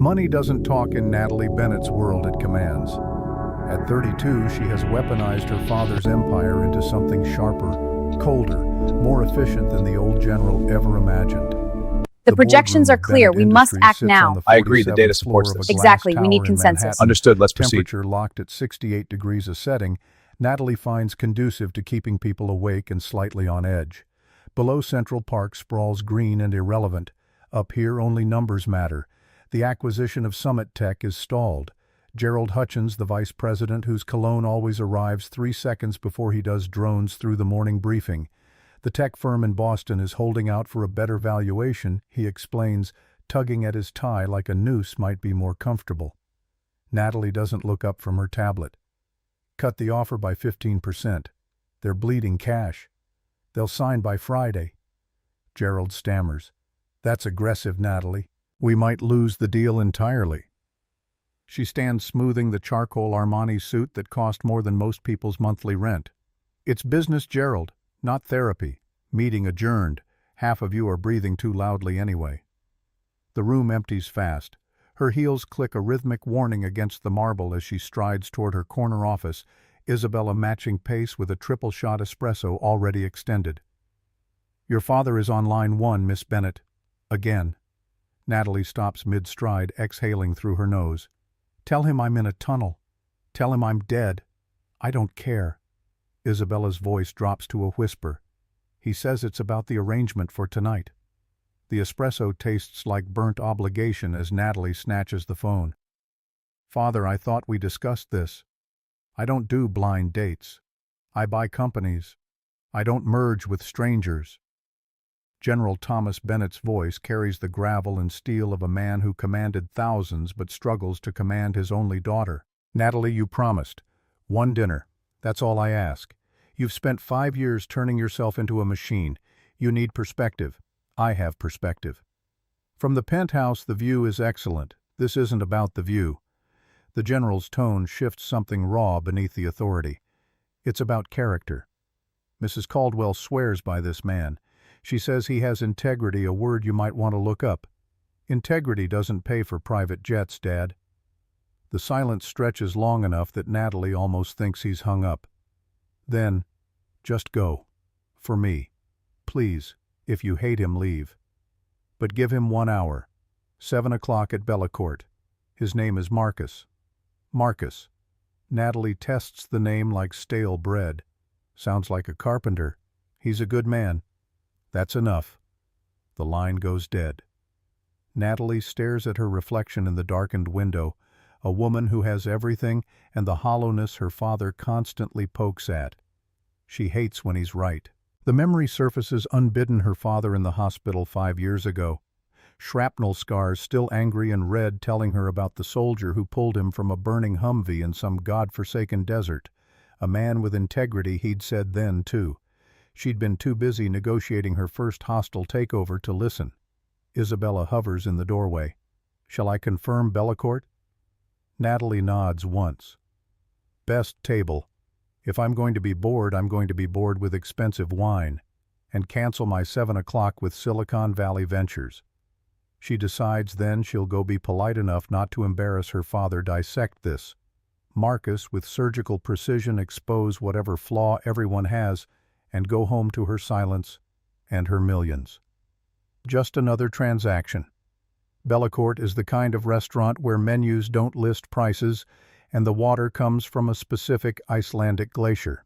Money doesn't talk in Natalie Bennett's world, it commands. At 32, she has weaponized her father's empire into something sharper, colder, more efficient than the old general ever imagined. The projections are clear. We must act now. I agree. The data supports this. Exactly. We need consensus. Understood. Let's proceed. Temperature locked at 68 degrees a setting, Natalie finds conducive to keeping people awake and slightly on edge. Below Central Park sprawls green and irrelevant. Up here, only numbers matter. The acquisition of Summit Tech is stalled. Gerald Hutchins, the vice president whose cologne always arrives 3 seconds before he does drones through the morning briefing. The tech firm in Boston is holding out for a better valuation, he explains, tugging at his tie like a noose might be more comfortable. Natalie doesn't look up from her tablet. Cut the offer by 15%. They're bleeding cash. They'll sign by Friday. Gerald stammers. That's aggressive, Natalie. We might lose the deal entirely. She stands smoothing the charcoal Armani suit that cost more than most people's monthly rent. It's business, Gerald, not therapy. Meeting adjourned. Half of you are breathing too loudly anyway. The room empties fast. Her heels click a rhythmic warning against the marble as she strides toward her corner office, Isabella matching pace with a triple-shot espresso already extended. Your father is on line 1, Miss Bennett. Again. Natalie stops mid-stride, exhaling through her nose. Tell him I'm in a tunnel. Tell him I'm dead. I don't care. Isabella's voice drops to a whisper. He says it's about the arrangement for tonight. The espresso tastes like burnt obligation as Natalie snatches the phone. Father, I thought we discussed this. I don't do blind dates. I buy companies. I don't merge with strangers. General Thomas Bennett's voice carries the gravel and steel of a man who commanded thousands but struggles to command his only daughter. Natalie, you promised. 1 dinner. That's all I ask. You've spent 5 years turning yourself into a machine. You need perspective. I have perspective. From the penthouse, the view is excellent. This isn't about the view. The general's tone shifts something raw beneath the authority. It's about character. Mrs. Caldwell swears by this man. She says he has integrity, a word you might want to look up. Integrity doesn't pay for private jets, Dad. The silence stretches long enough that Natalie almost thinks he's hung up. Then, just go. For me. Please, if you hate him, leave. But give him 1 hour. 7 o'clock at Bellecourt. His name is Marcus. Marcus. Natalie tests the name like stale bread. Sounds like a carpenter. He's a good man. That's enough. The line goes dead. Natalie stares at her reflection in the darkened window, a woman who has everything and the hollowness her father constantly pokes at. She hates when he's right. The memory surfaces unbidden her father in the hospital 5 years ago. Shrapnel scars still angry and red telling her about the soldier who pulled him from a burning Humvee in some God-forsaken desert. A man with integrity, he'd said then, too. She'd been too busy negotiating her first hostile takeover to listen. Isabella hovers in the doorway. Shall I confirm Bellecourt? Natalie nods once. Best table. If I'm going to be bored, I'm going to be bored with expensive wine. And cancel my 7 o'clock with Silicon Valley Ventures. She decides then she'll go be polite enough not to embarrass her father dissect this. Marcus, with surgical precision, expose whatever flaw everyone has, and go home to her silence and her millions. Just another transaction. Bellecourt is the kind of restaurant where menus don't list prices and the water comes from a specific Icelandic glacier.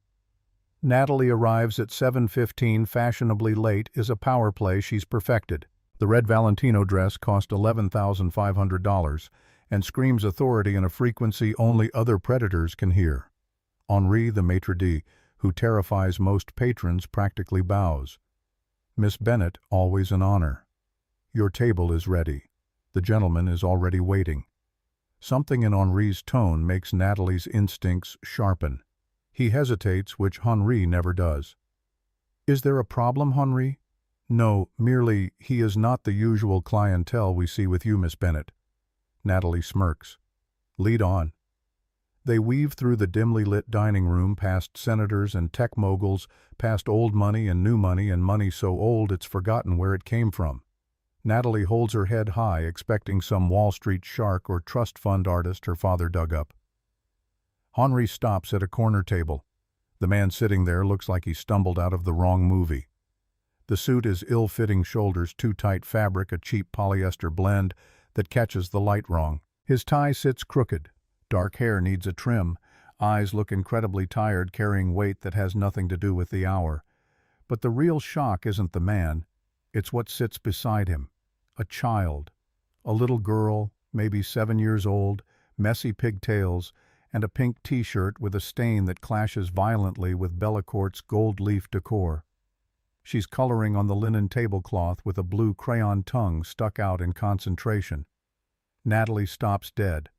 Natalie arrives at 7:15, fashionably late, is a power play she's perfected. The red Valentino dress cost $11,500 and screams authority in a frequency only other predators can hear. Henri, the maitre d', who terrifies most patrons, practically bows. Miss Bennett, always an honor. Your table is ready. The gentleman is already waiting. Something in Henri's tone makes Natalie's instincts sharpen. He hesitates, which Henri never does. Is there a problem, Henri? No, merely he is not the usual clientele we see with you, Miss Bennett. Natalie smirks. Lead on. They weave through the dimly lit dining room past senators and tech moguls, past old money and new money and money so old it's forgotten where it came from. Natalie holds her head high, expecting some Wall Street shark or trust fund artist her father dug up. Henri stops at a corner table. The man sitting there looks like he stumbled out of the wrong movie. The suit is ill-fitting shoulders, too tight fabric, a cheap polyester blend that catches the light wrong. His tie sits crooked. Dark hair needs a trim. Eyes look incredibly tired, carrying weight that has nothing to do with the hour. But the real shock isn't the man. It's what sits beside him. A child. A little girl, maybe 7 years old, messy pigtails, and a pink t-shirt with a stain that clashes violently with Bellecourt's gold leaf decor. She's coloring on the linen tablecloth with a blue crayon tongue stuck out in concentration. Natalie stops dead.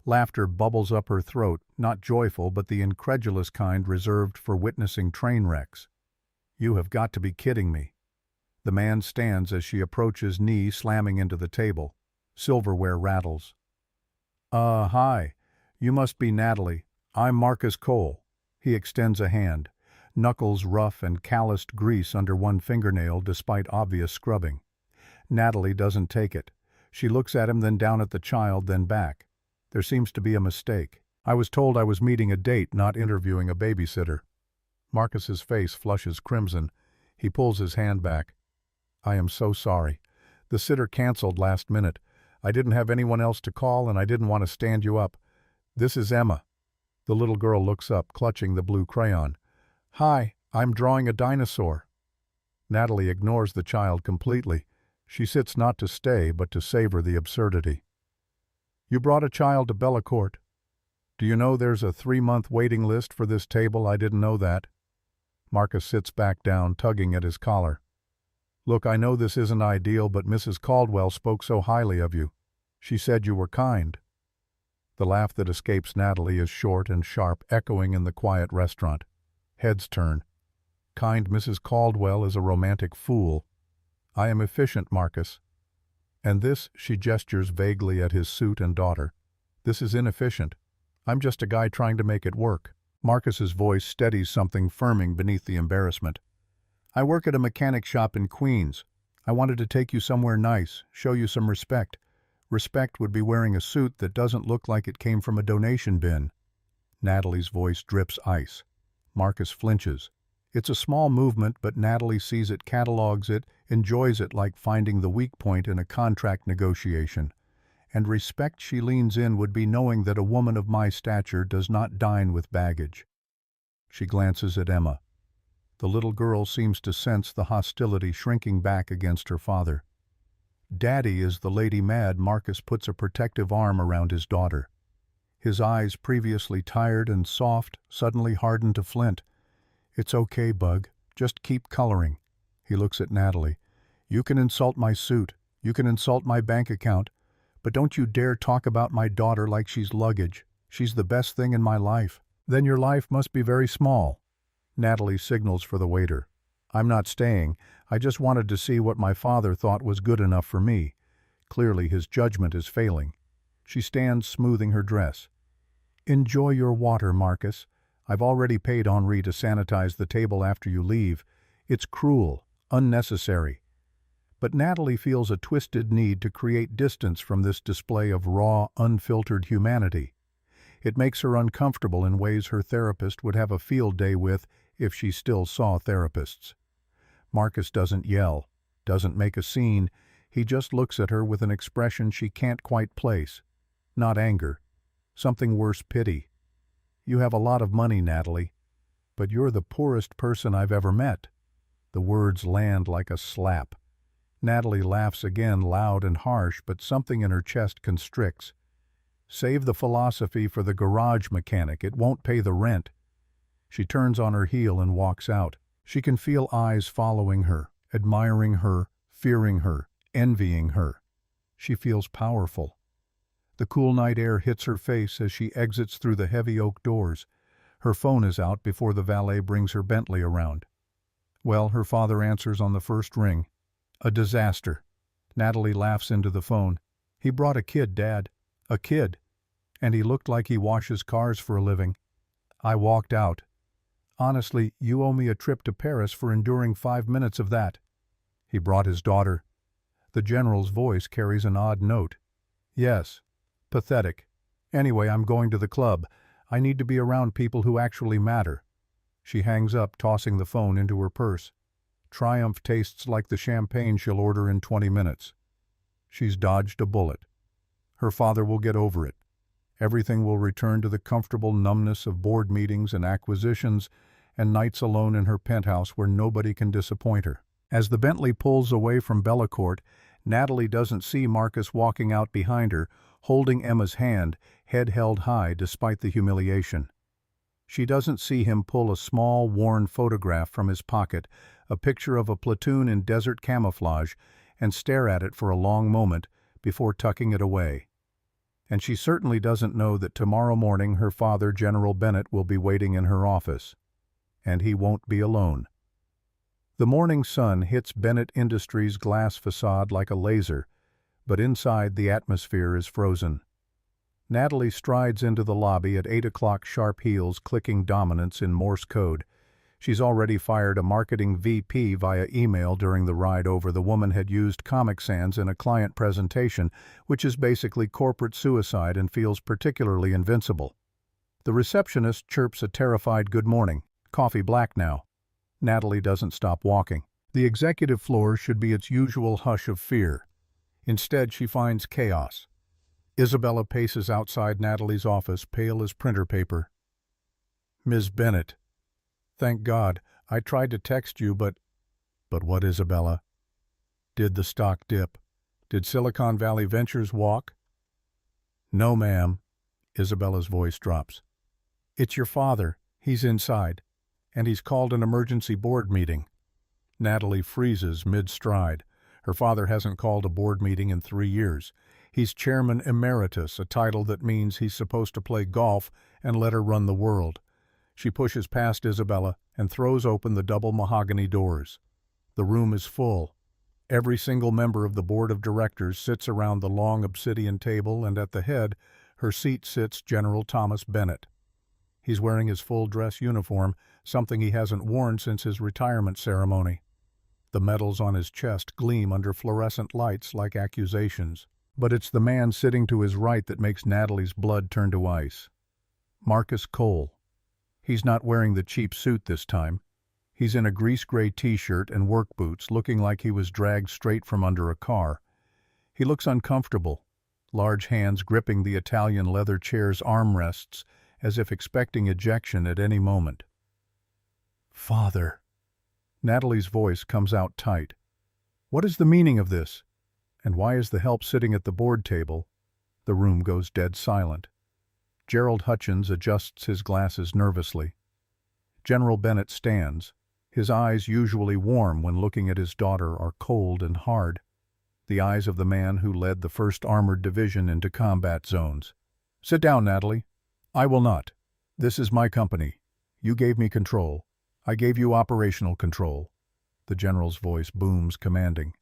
Laughter bubbles up her throat, not joyful but the incredulous kind reserved for witnessing train wrecks. "You have got to be kidding me." The man stands as she approaches, knee slamming into the table. Silverware rattles. Hi. You must be Natalie. I'm Marcus Cole." He extends a hand. Knuckles rough and calloused grease under one fingernail despite obvious scrubbing. Natalie doesn't take it. She looks at him, then down at the child, then back. There seems to be a mistake. "I was told I was meeting a date, not interviewing a babysitter." Marcus's face flushes crimson. He pulls his hand back. "I am so sorry. The sitter canceled last minute. I didn't have anyone else to call and I didn't want to stand you up. This is Emma." The little girl looks up, clutching the blue crayon. "Hi, I'm drawing a dinosaur." Natalie ignores the child completely. She sits not to stay, but to savor the absurdity. "You brought a child to Bellecourt. Do you know there's a 3-month waiting list for this table? I didn't know that." Marcus sits back down, tugging at his collar. "Look, I know this isn't ideal, but Mrs. Caldwell spoke so highly of you. She said you were kind." The laugh that escapes Natalie is short and sharp, echoing in the quiet restaurant. Heads turn. Kind Mrs. Caldwell is a romantic fool. "I am efficient, Marcus." "And this," she gestures vaguely at his suit and daughter. "This is inefficient. I'm just a guy trying to make it work." Marcus's voice steadies something firming beneath the embarrassment. "I work at a mechanic shop in Queens. I wanted to take you somewhere nice, show you some respect. Respect would be wearing a suit that doesn't look like it came from a donation bin." Natalie's voice drips ice. Marcus flinches. It's a small movement, but Natalie sees it, catalogs it, enjoys it like finding the weak point in a contract negotiation. And respect, she leans in, would be knowing that a woman of my stature does not dine with baggage. She glances at Emma. The little girl seems to sense the hostility, shrinking back against her father. "Daddy, is the lady mad?" Marcus puts a protective arm around his daughter. His eyes, previously tired and soft, suddenly harden to flint. "It's okay, Bug. Just keep coloring." He looks at Natalie. "You can insult my suit. You can insult my bank account. But don't you dare talk about my daughter like she's luggage. She's the best thing in my life." "Then your life must be very small." Natalie signals for the waiter. "I'm not staying. I just wanted to see what my father thought was good enough for me." Clearly his judgment is failing. She stands, smoothing her dress. "Enjoy your water, Marcus. I've already paid Henri to sanitize the table after you leave. It's cruel, unnecessary." But Natalie feels a twisted need to create distance from this display of raw, unfiltered humanity. It makes her uncomfortable in ways her therapist would have a field day with if she still saw therapists. Marcus doesn't yell, doesn't make a scene. He just looks at her with an expression she can't quite place. Not anger. Something worse, pity. "You have a lot of money, Natalie, but you're the poorest person I've ever met." The words land like a slap. Natalie laughs again, loud and harsh, but something in her chest constricts. "Save the philosophy for the garage mechanic. It won't pay the rent." She turns on her heel and walks out. She can feel eyes following her, admiring her, fearing her, envying her. She feels powerful. The cool night air hits her face as she exits through the heavy oak doors. Her phone is out before the valet brings her Bentley around. Well, her father answers on the first ring. "A disaster." Natalie laughs into the phone. "He brought a kid, Dad. A kid. And he looked like he washes cars for a living." I walked out. "Honestly, you owe me a trip to Paris for enduring 5 minutes of that." He brought his daughter. The general's voice carries an odd note. Yes. Pathetic. Anyway, I'm going to the club. I need to be around people who actually matter. She hangs up, tossing the phone into her purse. Triumph tastes like the champagne she'll order in 20 minutes. She's dodged a bullet. Her father will get over it. Everything will return to the comfortable numbness of board meetings and acquisitions and nights alone in her penthouse where nobody can disappoint her. As the Bentley pulls away from Bellacourt, Natalie doesn't see Marcus walking out behind her, holding Emma's hand, head held high despite the humiliation. She doesn't see him pull a small, worn photograph from his pocket, a picture of a platoon in desert camouflage, and stare at it for a long moment before tucking it away. And she certainly doesn't know that tomorrow morning her father, General Bennett, will be waiting in her office. And he won't be alone. The morning sun hits Bennett Industries' glass facade like a laser, but inside the atmosphere is frozen. Natalie strides into the lobby at 8 o'clock, sharp heels clicking dominance in Morse code. She's already fired a marketing VP via email during the ride over. The woman had used Comic Sans in a client presentation, which is basically corporate suicide and feels particularly invincible. The receptionist chirps a terrified good morning. Coffee black now. Natalie doesn't stop walking. The executive floor should be its usual hush of fear. Instead, she finds chaos. Isabella paces outside Natalie's office, pale as printer paper. Ms. Bennett. Thank God. I tried to text you, but what, Isabella? Did the stock dip? Did Silicon Valley Ventures walk? No, ma'am. Isabella's voice drops. It's your father. He's inside. And he's called an emergency board meeting. Natalie freezes mid-stride. Her father hasn't called a board meeting in 3 years. He's chairman emeritus, a title that means he's supposed to play golf and let her run the world. She pushes past Isabella and throws open the double mahogany doors. The room is full. Every single member of the board of directors sits around the long obsidian table, and at the head, her seat sits General Thomas Bennett. He's wearing his full-dress uniform, something he hasn't worn since his retirement ceremony. The medals on his chest gleam under fluorescent lights like accusations. But it's the man sitting to his right that makes Natalie's blood turn to ice. Marcus Cole. He's not wearing the cheap suit this time. He's in a grease-gray t-shirt and work boots, looking like he was dragged straight from under a car. He looks uncomfortable, large hands gripping the Italian leather chair's armrests as if expecting ejection at any moment. Father. Natalie's voice comes out tight. What is the meaning of this? And why is the help sitting at the board table? The room goes dead silent. Gerald Hutchins adjusts his glasses nervously. General Bennett stands. His eyes, usually warm when looking at his daughter, are cold and hard. The eyes of the man who led the 1st Armored Division into combat zones. Sit down, Natalie. I will not. This is my company. You gave me control. I gave you operational control. The general's voice booms, commanding.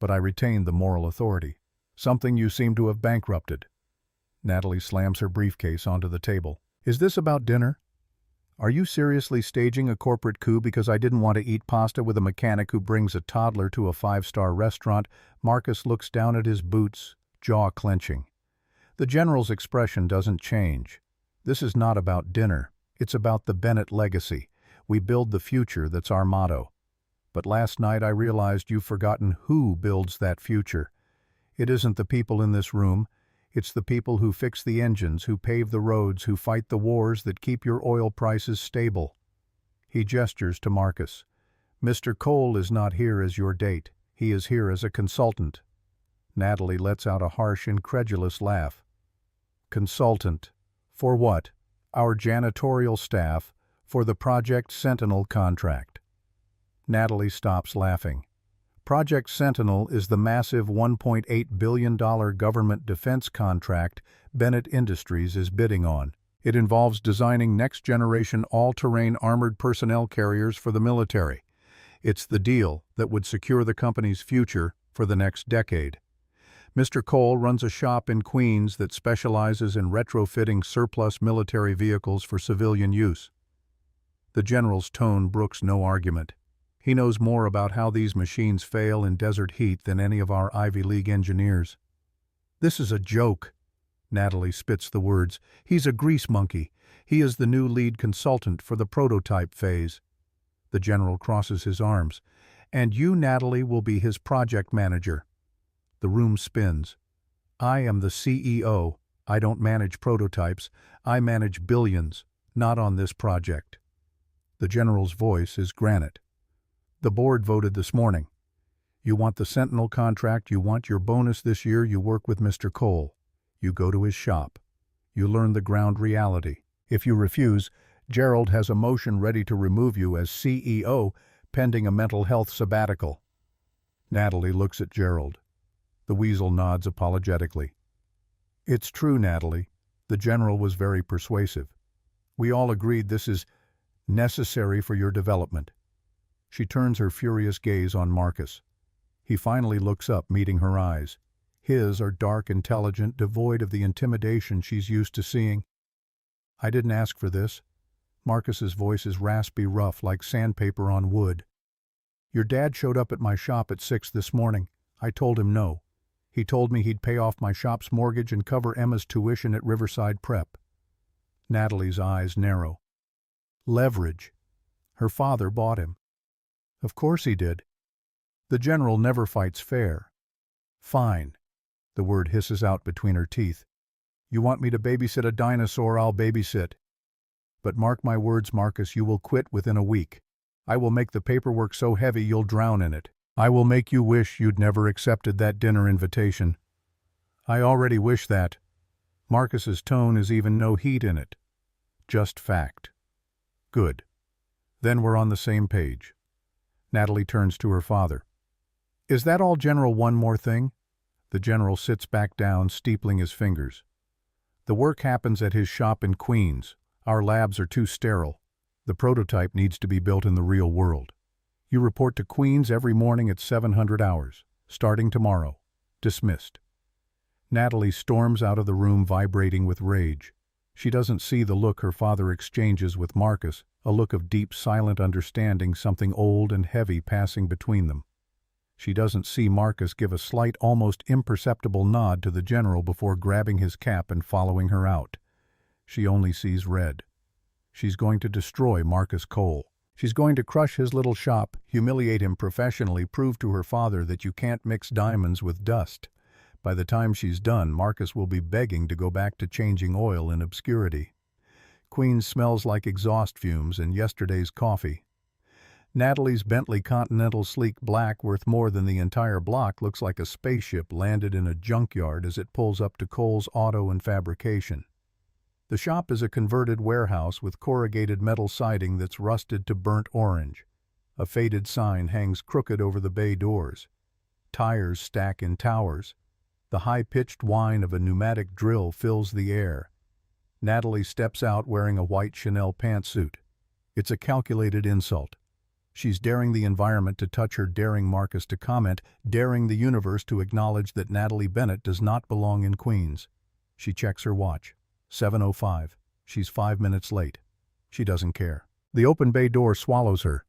But I retain the moral authority, something you seem to have bankrupted. Natalie slams her briefcase onto the table. Is this about dinner? Are you seriously staging a corporate coup because I didn't want to eat pasta with a mechanic who brings a toddler to a 5-star restaurant? Marcus looks down at his boots, jaw clenching. The general's expression doesn't change. This is not about dinner. It's about the Bennett legacy. We build the future, that's our motto. But last night I realized you've forgotten who builds that future. It isn't the people in this room. It's the people who fix the engines, who pave the roads, who fight the wars that keep your oil prices stable. He gestures to Marcus. Mr. Cole is not here as your date. He is here as a consultant. Natalie lets out a harsh, incredulous laugh. Consultant. For what? Our janitorial staff, for the Project Sentinel contract. Natalie stops laughing. Project Sentinel is the massive $1.8 billion government defense contract Bennett Industries is bidding on. It involves designing next-generation all-terrain armored personnel carriers for the military. It's the deal that would secure the company's future for the next decade. Mr. Cole runs a shop in Queens that specializes in retrofitting surplus military vehicles for civilian use. The general's tone brooks no argument. He knows more about how these machines fail in desert heat than any of our Ivy League engineers. This is a joke. Natalie spits the words. He's a grease monkey. He is the new lead consultant for the prototype phase. The general crosses his arms. And you, Natalie, will be his project manager. The room spins. I am the CEO. I don't manage prototypes. I manage billions, not on this project. The general's voice is granite. The board voted this morning. You want the Sentinel contract, you want your bonus this year, you work with Mr. Cole. You go to his shop. You learn the ground reality. If you refuse, Gerald has a motion ready to remove you as CEO pending a mental health sabbatical. Natalie looks at Gerald. The weasel nods apologetically. It's true, Natalie. The general was very persuasive. We all agreed this is necessary for your development. She turns her furious gaze on Marcus. He finally looks up, meeting her eyes. His are dark, intelligent, devoid of the intimidation she's used to seeing. I didn't ask for this. Marcus's voice is raspy, rough, like sandpaper on wood. Your dad showed up at my shop at 6 this morning. I told him no. He told me he'd pay off my shop's mortgage and cover Emma's tuition at Riverside Prep. Natalie's eyes narrow. Leverage. Her father bought him. Of course he did. The general never fights fair. Fine. The word hisses out between her teeth. You want me to babysit a dinosaur, I'll babysit. But mark my words, Marcus, you will quit within a week. I will make the paperwork so heavy you'll drown in it. I will make you wish you'd never accepted that dinner invitation. I already wish that. Marcus's tone is even no heat in it. Just fact. Good. Then we're on the same page. Natalie turns to her father. Is that all, General? One more thing? The general sits back down, steepling his fingers. The work happens at his shop in Queens. Our labs are too sterile. The prototype needs to be built in the real world. You report to Queens every morning at 700 hours, starting tomorrow. Dismissed. Natalie storms out of the room, vibrating with rage. She doesn't see the look her father exchanges with Marcus, a look of deep, silent understanding, something old and heavy passing between them. She doesn't see Marcus give a slight, almost imperceptible nod to the general before grabbing his cap and following her out. She only sees red. She's going to destroy Marcus Cole. She's going to crush his little shop, humiliate him professionally, prove to her father that you can't mix diamonds with dust. By the time she's done, Marcus will be begging to go back to changing oil in obscurity. Queens smells like exhaust fumes and yesterday's coffee. Natalie's Bentley Continental sleek black, worth more than the entire block, looks like a spaceship landed in a junkyard as it pulls up to Cole's Auto and Fabrication. The shop is a converted warehouse with corrugated metal siding that's rusted to burnt orange. A faded sign hangs crooked over the bay doors. Tires stack in towers. The high-pitched whine of a pneumatic drill fills the air. Natalie steps out wearing a white Chanel pantsuit. It's a calculated insult. She's daring the environment to touch her, daring Marcus to comment, daring the universe to acknowledge that Natalie Bennett does not belong in Queens. She checks her watch. 7:05. She's 5 minutes late. She doesn't care. The open bay door swallows her.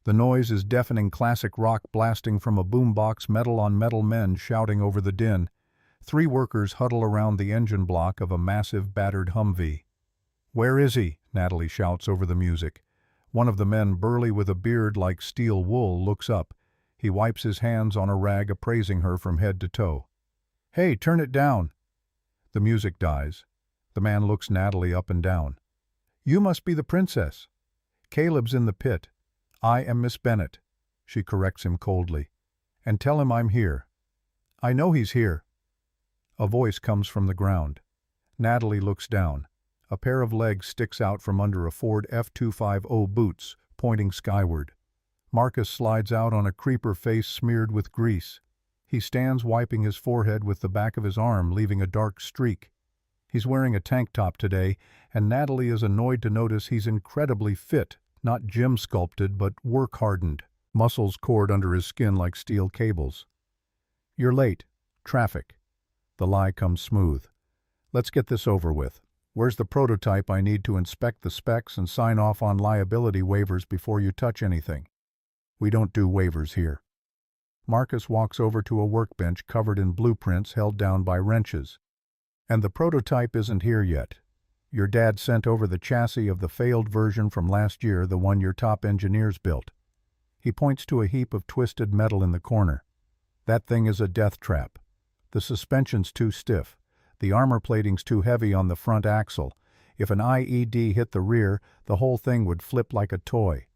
The noise is deafening, classic rock blasting from a boombox, metal on metal, men shouting over the din. 3 workers huddle around the engine block of a massive, battered Humvee. Where is he? Natalie shouts over the music. One of the men, burly with a beard like steel wool, looks up. He wipes his hands on a rag, appraising her from head to toe. Hey, turn it down. The music dies. The man looks Natalie up and down. You must be the princess. Caleb's in the pit. I am Miss Bennett. She corrects him coldly. And tell him I'm here. I know he's here. A voice comes from the ground. Natalie looks down. A pair of legs sticks out from under a Ford F250 boots, pointing skyward. Marcus slides out on a creeper, face smeared with grease. He stands wiping his forehead with the back of his arm, leaving a dark streak. He's wearing a tank top today, and Natalie is annoyed to notice he's incredibly fit, not gym-sculpted but work-hardened, muscles cored under his skin like steel cables. You're late. Traffic. The lie comes smooth. Let's get this over with. Where's the prototype? I need to inspect the specs and sign off on liability waivers before you touch anything. We don't do waivers here. Marcus walks over to a workbench covered in blueprints held down by wrenches. And the prototype isn't here yet. Your dad sent over the chassis of the failed version from last year, the one your top engineers built. He points to a heap of twisted metal in the corner. That thing is a death trap. The suspension's too stiff. The armor plating's too heavy on the front axle. If an IED hit the rear, the whole thing would flip like a toy.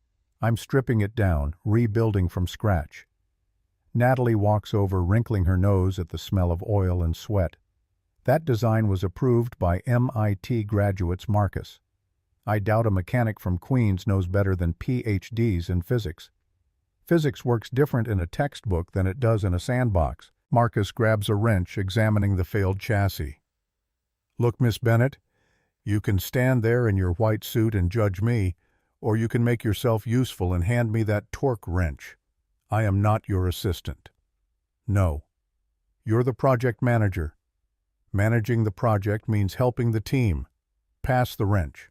I'm stripping it down, rebuilding from scratch. Natalie walks over, wrinkling her nose at the smell of oil and sweat. That design was approved by MIT graduates Marcus. I doubt a mechanic from Queens knows better than PhDs in physics. Physics works different in a textbook than it does in a sandbox. Marcus grabs a wrench, examining the failed chassis. Look, Miss Bennett, you can stand there in your white suit and judge me, or you can make yourself useful and hand me that torque wrench. I am not your assistant. No. You're the project manager. Managing the project means helping the team. Pass the wrench.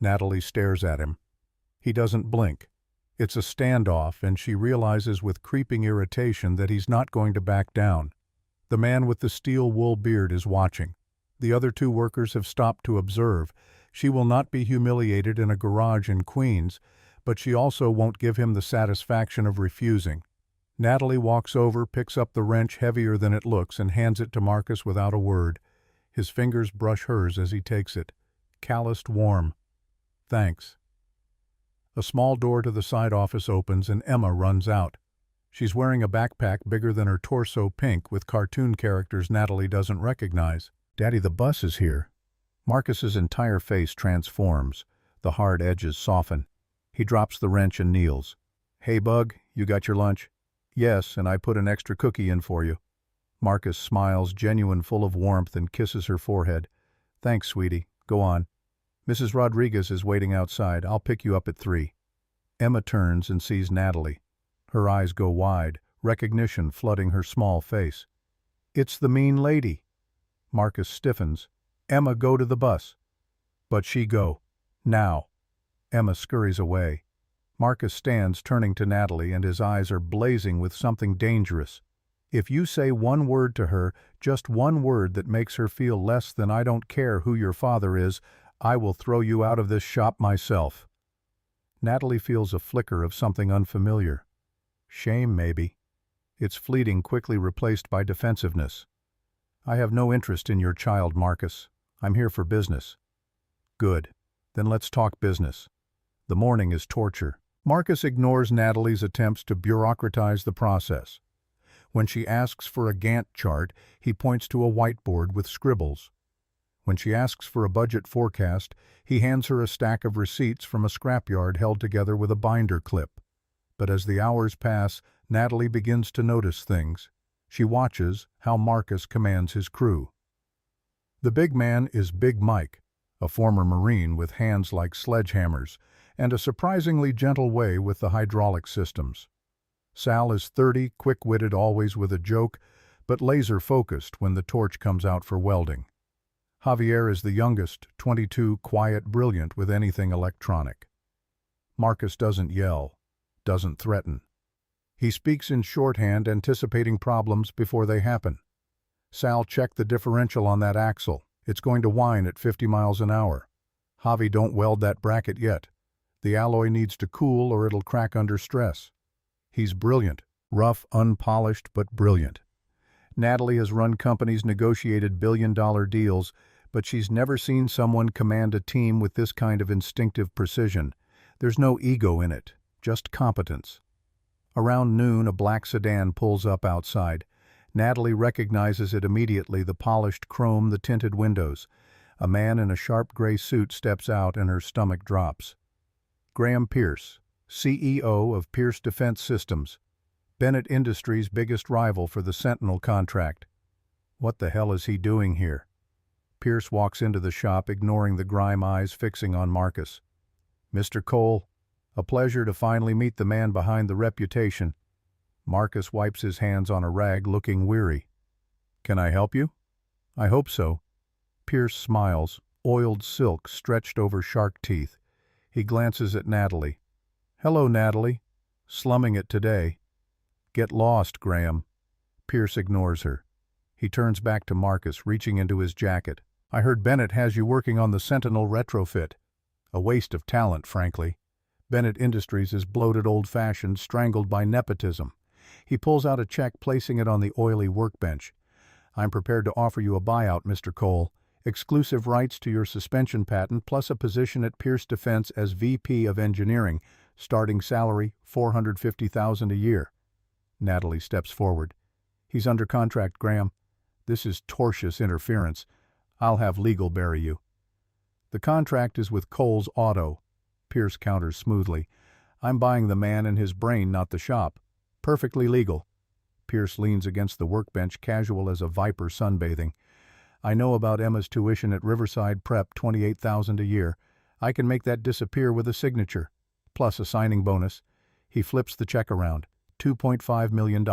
Natalie stares at him. He doesn't blink. It's a standoff, and she realizes with creeping irritation that he's not going to back down. The man with the steel wool beard is watching. The other two workers have stopped to observe. She will not be humiliated in a garage in Queens, but she also won't give him the satisfaction of refusing. Natalie walks over, picks up the wrench heavier than it looks, and hands it to Marcus without a word. His fingers brush hers as he takes it. Calloused warm. Thanks. A small door to the side office opens and Emma runs out. She's wearing a backpack bigger than her torso, pink, with cartoon characters Natalie doesn't recognize. Daddy, the bus is here. Marcus's entire face transforms. The hard edges soften. He drops the wrench and kneels. Hey, Bug, you got your lunch? Yes, and I put an extra cookie in for you. Marcus smiles, genuine, full of warmth, and kisses her forehead. Thanks, sweetie. Go on. Mrs. Rodriguez is waiting outside. I'll pick you up at 3. Emma turns and sees Natalie. Her eyes go wide, recognition flooding her small face. It's the mean lady. Marcus stiffens. Emma, go to the bus. But she go. Now. Emma scurries away. Marcus stands, turning to Natalie, and his eyes are blazing with something dangerous. If you say one word to her, just one word that makes her feel less than I don't care who your father is, I will throw you out of this shop myself. Natalie feels a flicker of something unfamiliar. Shame, maybe. It's fleeting, quickly replaced by defensiveness. I have no interest in your child, Marcus. I'm here for business. Good. Then let's talk business. The morning is torture. Marcus ignores Natalie's attempts to bureaucratize the process. When she asks for a Gantt chart, he points to a whiteboard with scribbles. When she asks for a budget forecast, he hands her a stack of receipts from a scrapyard held together with a binder clip. But as the hours pass, Natalie begins to notice things. She watches how Marcus commands his crew. The big man is Big Mike, a former Marine with hands like sledgehammers, and a surprisingly gentle way with the hydraulic systems. Sal is 30, quick-witted, always with a joke, but laser-focused when the torch comes out for welding. Javier is the youngest, 22, quiet, brilliant with anything electronic. Marcus doesn't yell, doesn't threaten. He speaks in shorthand, anticipating problems before they happen. Sal, check the differential on that axle. It's going to whine at 50 miles an hour. Javi, don't weld that bracket yet. The alloy needs to cool or it'll crack under stress. He's brilliant, rough, unpolished, but brilliant. Natalie has run companies, negotiated billion-dollar deals, but she's never seen someone command a team with this kind of instinctive precision. There's no ego in it, just competence. Around noon, a black sedan pulls up outside. Natalie recognizes it immediately, the polished chrome, the tinted windows. A man in a sharp gray suit steps out and her stomach drops. Graham Pierce, CEO of Pierce Defense Systems, Bennett Industries' biggest rival for the Sentinel contract. What the hell is he doing here? Pierce walks into the shop, ignoring the grime eyes fixing on Marcus. Mr. Cole, a pleasure to finally meet the man behind the reputation. Marcus wipes his hands on a rag, looking weary. Can I help you? I hope so. Pierce smiles, oiled silk stretched over shark teeth. He glances at Natalie. Hello, Natalie. Slumming it today. Get lost, Graham. Pierce ignores her. He turns back to Marcus, reaching into his jacket. I heard Bennett has you working on the Sentinel retrofit. A waste of talent, frankly. Bennett Industries is bloated, old-fashioned, strangled by nepotism. He pulls out a check, placing it on the oily workbench. I'm prepared to offer you a buyout, Mr. Cole. Exclusive rights to your suspension patent, plus a position at Pierce Defense as VP of Engineering. Starting salary, $450,000 a year. Natalie steps forward. He's under contract, Graham. This is tortious interference. I'll have legal bury you. The contract is with Cole's Auto. Pierce counters smoothly. I'm buying the man and his brain, not the shop. Perfectly legal. Pierce leans against the workbench, casual as a viper sunbathing. I know about Emma's tuition at Riverside Prep, $28,000 a year. I can make that disappear with a signature, plus a signing bonus. He flips the check around. $2.5 million.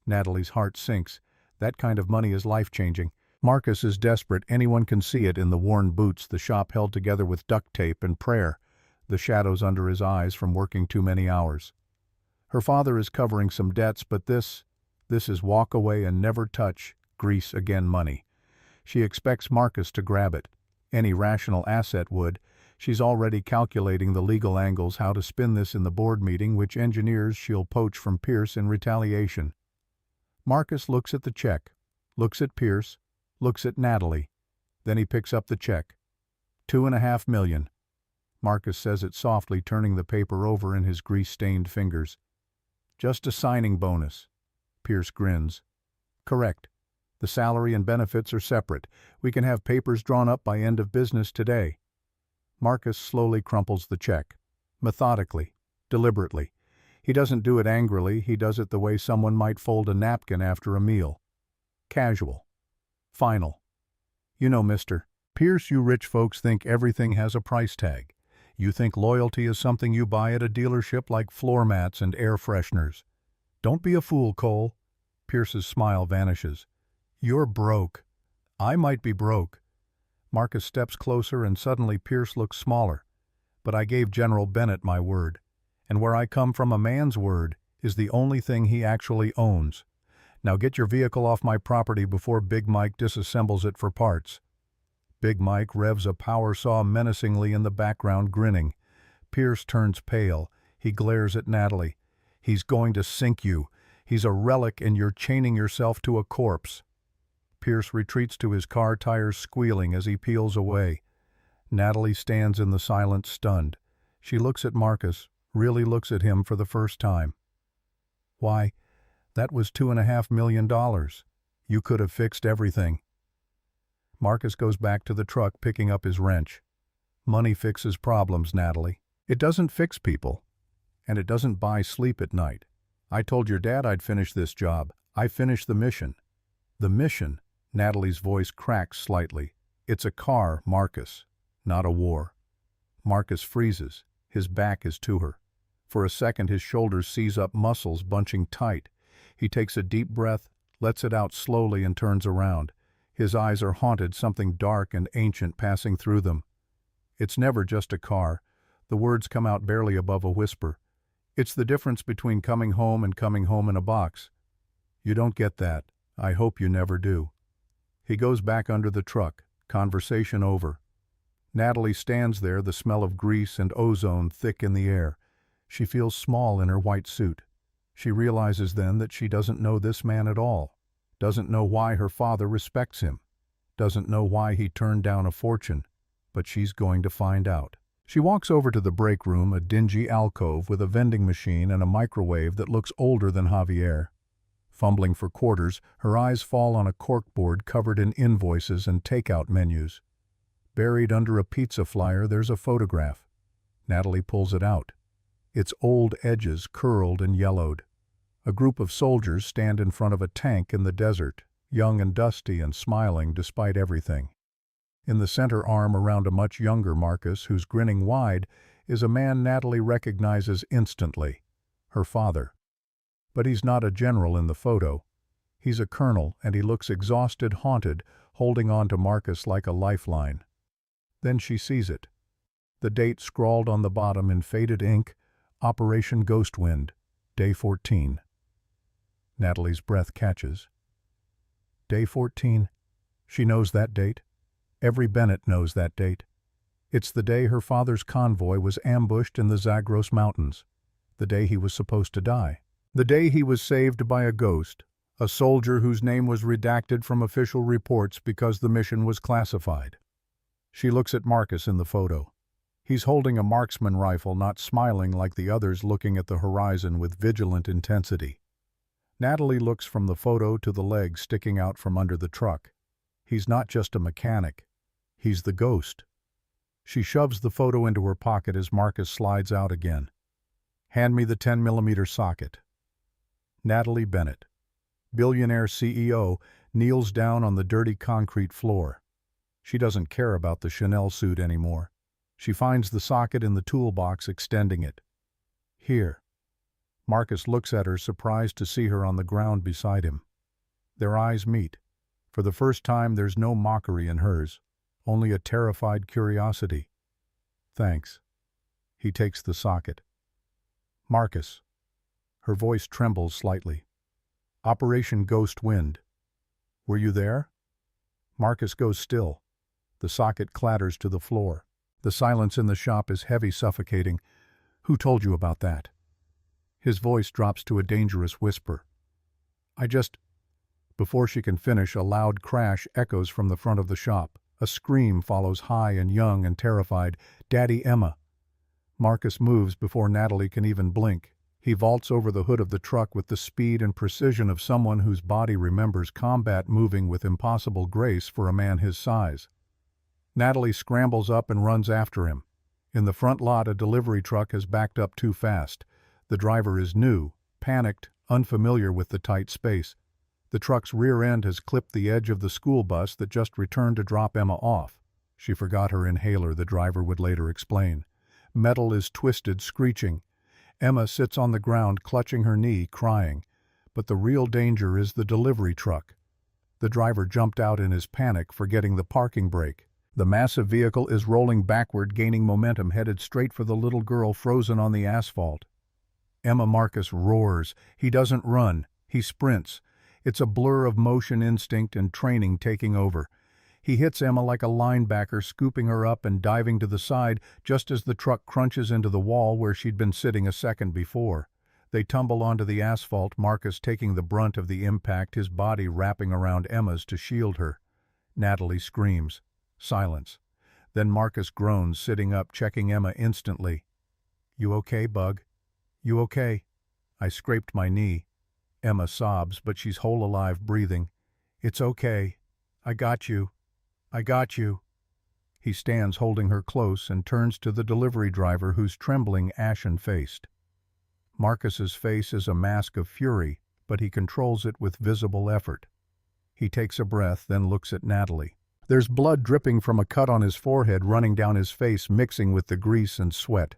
Natalie's heart sinks. That kind of money is life-changing. Marcus is desperate. Anyone can see it in the worn boots, the shop held together with duct tape and prayer, the shadows under his eyes from working too many hours. Her father is covering some debts, but this is walk away and never touch, grease again money. She expects Marcus to grab it. Any rational asset would. She's already calculating the legal angles, how to spin this in the board meeting, which engineers she'll poach from Pierce in retaliation. Marcus looks at the check, looks at Pierce, looks at Natalie. Then he picks up the check. $2.5 million. Marcus says it softly, turning the paper over in his grease-stained fingers. Just a signing bonus. Pierce grins. Correct. The salary and benefits are separate. We can have papers drawn up by end of business today. Marcus slowly crumples the check. Methodically. Deliberately. He doesn't do it angrily, he does it the way someone might fold a napkin after a meal. Casual. Final. You know, Mr. Pierce, you rich folks think everything has a price tag. You think loyalty is something you buy at a dealership like floor mats and air fresheners. Don't be a fool, Cole. Pierce's smile vanishes. You're broke. I might be broke. Marcus steps closer and suddenly Pierce looks smaller. But I gave General Bennett my word. And where I come from, a man's word is the only thing he actually owns. Now get your vehicle off my property before Big Mike disassembles it for parts. Big Mike revs a power saw menacingly in the background, grinning. Pierce turns pale. He glares at Natalie. He's going to sink you. He's a relic and you're chaining yourself to a corpse. Pierce retreats to his car, tires squealing as he peels away. Natalie stands in the silence, stunned. She looks at Marcus, really looks at him for the first time. Why, that was $2.5 million. You could have fixed everything. Marcus goes back to the truck, picking up his wrench. Money fixes problems, Natalie. It doesn't fix people. And it doesn't buy sleep at night. I told your dad I'd finish this job. I finished the mission. The mission? Natalie's voice cracks slightly. It's a car, Marcus, not a war. Marcus freezes. His back is to her. For a second his shoulders seize up, muscles bunching tight. He takes a deep breath, lets it out slowly and turns around. His eyes are haunted, something dark and ancient passing through them. It's never just a car. The words come out barely above a whisper. It's the difference between coming home and coming home in a box. You don't get that. I hope you never do. He goes back under the truck. Conversation over. Natalie stands there, the smell of grease and ozone thick in the air. She feels small in her white suit. She realizes then that she doesn't know this man at all. Doesn't know why her father respects him. Doesn't know why he turned down a fortune. But she's going to find out. She walks over to the break room, a dingy alcove with a vending machine and a microwave that looks older than Javier. Fumbling for quarters, her eyes fall on a corkboard covered in invoices and takeout menus. Buried under a pizza flyer, there's a photograph. Natalie pulls it out. Its old edges curled and yellowed. A group of soldiers stand in front of a tank in the desert, young and dusty and smiling despite everything. In the center arm around a much younger Marcus, who's grinning wide, is a man Natalie recognizes instantly, her father. But he's not a general in the photo. He's a colonel, and he looks exhausted, haunted, holding on to Marcus like a lifeline. Then she sees it. The date scrawled on the bottom in faded ink, Operation Ghost Wind, Day 14. Natalie's breath catches. Day 14. She knows that date. Every Bennett knows that date. It's the day her father's convoy was ambushed in the Zagros Mountains. The day he was supposed to die. The day he was saved by a ghost, a soldier whose name was redacted from official reports because the mission was classified. She looks at Marcus in the photo. He's holding a marksman rifle, not smiling like the others, looking at the horizon with vigilant intensity. Natalie looks from the photo to the leg sticking out from under the truck. He's not just a mechanic. He's the ghost. She shoves the photo into her pocket as Marcus slides out again. "Hand me the 10mm socket." Natalie Bennett, billionaire CEO, kneels down on the dirty concrete floor. She doesn't care about the Chanel suit anymore. She finds the socket in the toolbox, extending it. "Here." Marcus looks at her, surprised to see her on the ground beside him. Their eyes meet. For the first time, there's no mockery in hers, only a terrified curiosity. "Thanks." He takes the socket. "Marcus." Her voice trembles slightly. "Operation Ghost Wind. Were you there?" Marcus goes still. The socket clatters to the floor. The silence in the shop is heavy, suffocating. "Who told you about that?" His voice drops to a dangerous whisper. "I just—" Before she can finish, a loud crash echoes from the front of the shop. A scream follows, high and young and terrified. "Daddy, Emma!" Marcus moves before Natalie can even blink. He vaults over the hood of the truck with the speed and precision of someone whose body remembers combat, moving with impossible grace for a man his size. Natalie scrambles up and runs after him. In the front lot, a delivery truck has backed up too fast. The driver is new, panicked, unfamiliar with the tight space. The truck's rear end has clipped the edge of the school bus that just returned to drop Emma off. She forgot her inhaler, the driver would later explain. Metal is twisted, screeching. Emma sits on the ground, clutching her knee, crying. But the real danger is the delivery truck. The driver jumped out in his panic, forgetting the parking brake. The massive vehicle is rolling backward, gaining momentum, headed straight for the little girl frozen on the asphalt. Emma. Marcus roars. He doesn't run. He sprints. It's a blur of motion instinct and training taking over. He hits Emma like a linebacker, scooping her up and diving to the side just as the truck crunches into the wall where she'd been sitting a second before. They tumble onto the asphalt, Marcus taking the brunt of the impact, his body wrapping around Emma's to shield her. Natalie screams. Silence. Then Marcus groans, sitting up, checking Emma instantly. "You okay, Bug? You okay?" "I scraped my knee." Emma sobs, but she's whole, alive, breathing. "It's okay. I got you. I got you." He stands holding her close and turns to the delivery driver, who's trembling, ashen-faced. Marcus's face is a mask of fury, but he controls it with visible effort. He takes a breath, then looks at Natalie. There's blood dripping from a cut on his forehead, running down his face, mixing with the grease and sweat.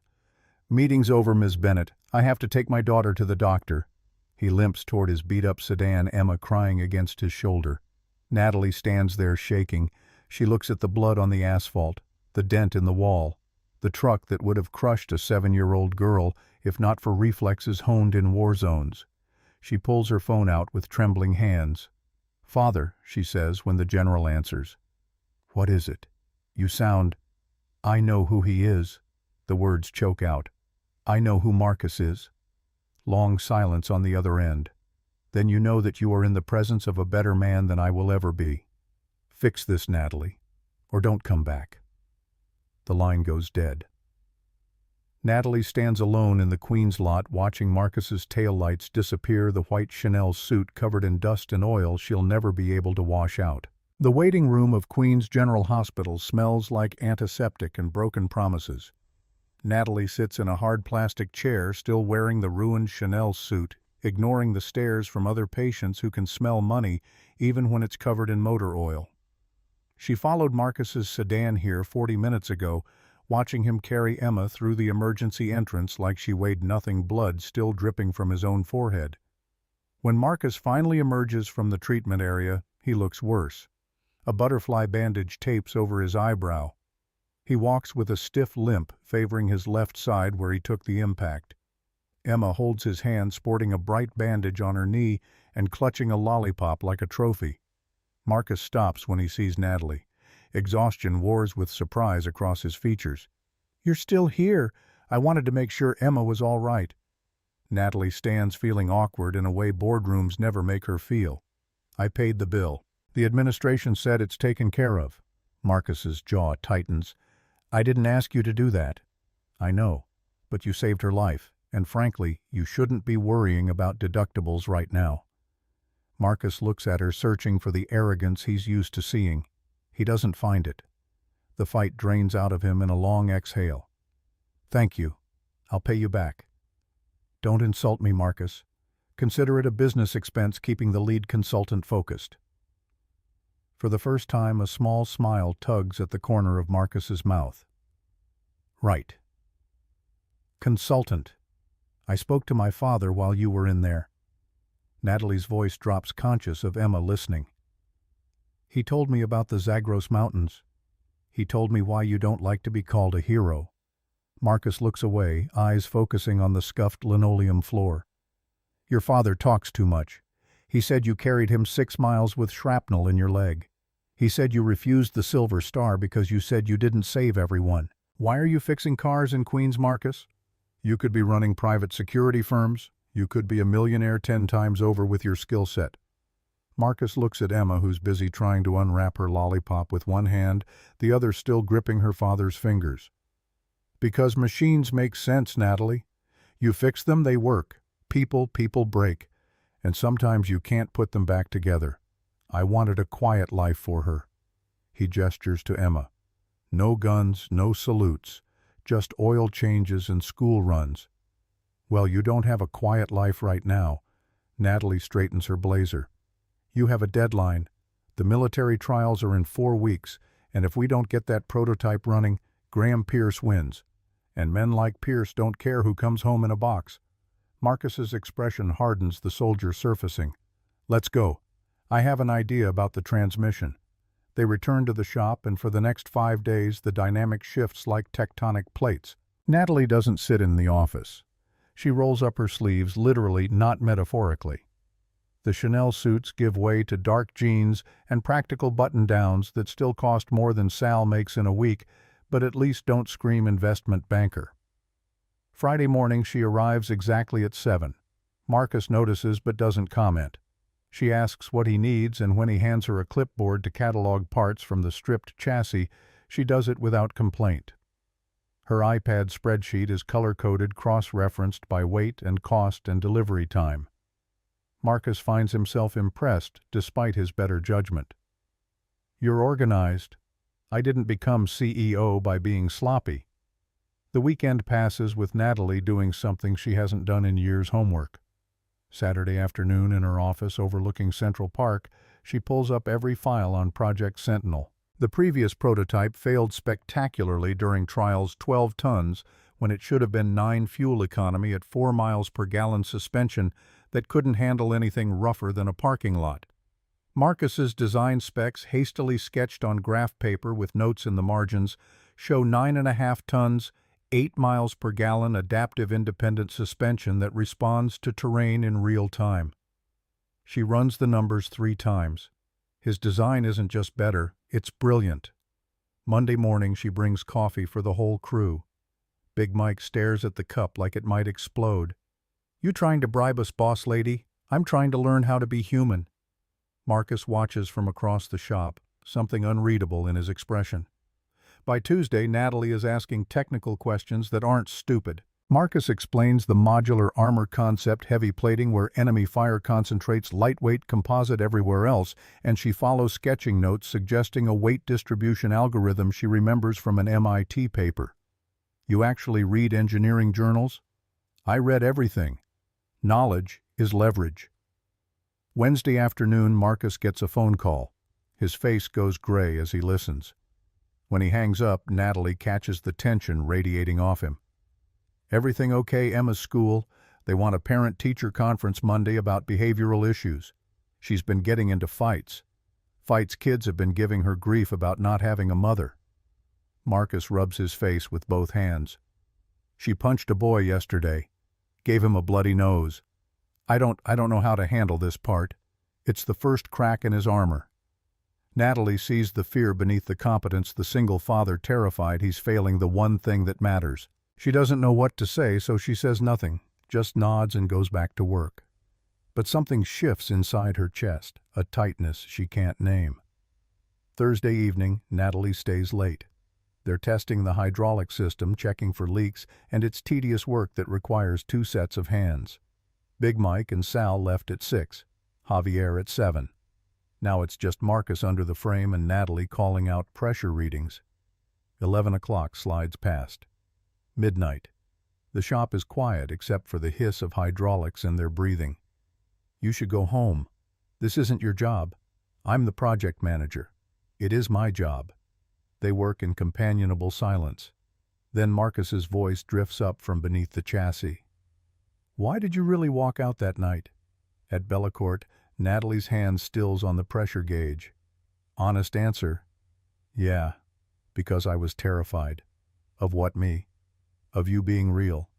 "Meeting's over, Ms. Bennett. I have to take my daughter to the doctor." He limps toward his beat-up sedan, Emma crying against his shoulder. Natalie stands there shaking. She looks at the blood on the asphalt, the dent in the wall, the truck that would have crushed a 7-year-old girl if not for reflexes honed in war zones. She pulls her phone out with trembling hands. "Father," she says when the general answers. "What is it? You sound—" "I know who he is." The words choke out. "I know who Marcus is." Long silence on the other end. "Then you know that you are in the presence of a better man than I will ever be. Fix this, Natalie, or don't come back." The line goes dead. Natalie stands alone in the Queen's lot, watching Marcus's taillights disappear, the white Chanel suit covered in dust and oil she'll never be able to wash out. The waiting room of Queen's General Hospital smells like antiseptic and broken promises. Natalie sits in a hard plastic chair, still wearing the ruined Chanel suit, ignoring the stares from other patients who can smell money even when it's covered in motor oil. She followed Marcus's sedan here 40 minutes ago, watching him carry Emma through the emergency entrance like she weighed nothing, blood still dripping from his own forehead. When Marcus finally emerges from the treatment area, he looks worse. A butterfly bandage tapes over his eyebrow. He walks with a stiff limp, favoring his left side where he took the impact. Emma holds his hand, sporting a bright bandage on her knee and clutching a lollipop like a trophy. Marcus stops when he sees Natalie. Exhaustion wars with surprise across his features. "You're still here. I wanted to make sure Emma was all right." Natalie stands, feeling awkward in a way boardrooms never make her feel. "I paid the bill. The administration said it's taken care of." Marcus's jaw tightens. "I didn't ask you to do that." "I know, but you saved her life, and frankly, you shouldn't be worrying about deductibles right now." Marcus looks at her, searching for the arrogance he's used to seeing. He doesn't find it. The fight drains out of him in a long exhale. "Thank you. I'll pay you back." "Don't insult me, Marcus. Consider it a business expense keeping the lead consultant focused." For the first time, a small smile tugs at the corner of Marcus's mouth. "Right. Consultant. I spoke to my father while you were in there." Natalie's voice drops, conscious of Emma listening. "He told me about the Zagros Mountains. He told me why you don't like to be called a hero." Marcus looks away, eyes focusing on the scuffed linoleum floor. "Your father talks too much. He said you carried him 6 miles with shrapnel in your leg. He said you refused the Silver Star because you said you didn't save everyone. Why are you fixing cars in Queens, Marcus? You could be running private security firms. You could be a millionaire 10 times over with your skill set." Marcus looks at Emma, who's busy trying to unwrap her lollipop with one hand, the other still gripping her father's fingers. "Because machines make sense, Natalie. You fix them, they work. People break. And sometimes you can't put them back together. I wanted a quiet life for her." He gestures to Emma. "No guns, no salutes, just oil changes and school runs." "Well, you don't have a quiet life right now." Natalie straightens her blazer. "You have a deadline. The military trials are in 4 weeks, and if we don't get that prototype running, Graham Pierce wins. And men like Pierce don't care who comes home in a box." Marcus's expression hardens, the soldier surfacing. "Let's go. I have an idea about the transmission." They return to the shop, and for the next 5 days the dynamic shifts like tectonic plates. Natalie doesn't sit in the office. She rolls up her sleeves, literally, not metaphorically. The Chanel suits give way to dark jeans and practical button-downs that still cost more than Sal makes in a week, but at least don't scream investment banker. Friday morning she arrives exactly at 7. Marcus notices but doesn't comment. She asks what he needs, and when he hands her a clipboard to catalog parts from the stripped chassis, she does it without complaint. Her iPad spreadsheet is color-coded, cross-referenced by weight and cost and delivery time. Marcus finds himself impressed despite his better judgment. "You're organized. I didn't become CEO by being sloppy." The weekend passes with Natalie doing something she hasn't done in years: homework. Saturday afternoon in her office overlooking Central Park, she pulls up every file on Project Sentinel. The previous prototype failed spectacularly during trials 12 tons when it should have been 9 fuel economy at 4 miles per gallon suspension that couldn't handle anything rougher than a parking lot. Marcus's design specs, hastily sketched on graph paper with notes in the margins, show 9.5 tons, 8 miles per gallon adaptive independent suspension that responds to terrain in real time. She runs the numbers 3 times. His design isn't just better, it's brilliant. Monday morning she brings coffee for the whole crew. Big Mike stares at the cup like it might explode. "You trying to bribe us, boss lady? I'm trying to learn how to be human." Marcus watches from across the shop, something unreadable in his expression. By Tuesday, Natalie is asking technical questions that aren't stupid. Marcus explains the modular armor concept, heavy plating where enemy fire concentrates, lightweight composite everywhere else, and she follows sketching notes suggesting a weight distribution algorithm she remembers from an MIT paper. "You actually read engineering journals?" "I read everything. Knowledge is leverage." Wednesday afternoon, Marcus gets a phone call. His face goes gray as he listens. When he hangs up, Natalie catches the tension radiating off him. "Everything okay, Emma's school? They want a parent-teacher conference Monday about behavioral issues. She's been getting into fights. Kids have been giving her grief about not having a mother." Marcus rubs his face with both hands. "She punched a boy yesterday. Gave him a bloody nose. I don't know how to handle this part. It's the first crack in his armor. Natalie sees the fear beneath the competence, the single father terrified he's failing the one thing that matters. She doesn't know what to say, so she says nothing, just nods and goes back to work. But something shifts inside her chest, a tightness she can't name. Thursday evening, Natalie stays late. They're testing the hydraulic system, checking for leaks, and it's tedious work that requires 2 sets of hands. Big Mike and Sal left at 6, Javier at 7. Now it's just Marcus under the frame and Natalie calling out pressure readings. 11 o'clock slides past. Midnight. The shop is quiet except for the hiss of hydraulics and their breathing. You should go home. This isn't your job. I'm the project manager. It is my job. They work in companionable silence. Then Marcus's voice drifts up from beneath the chassis. Why did you really walk out that night? At Bellacourt, Natalie's hand stills on the pressure gauge. Honest answer. Yeah, because I was terrified. Of what me? Of you being real.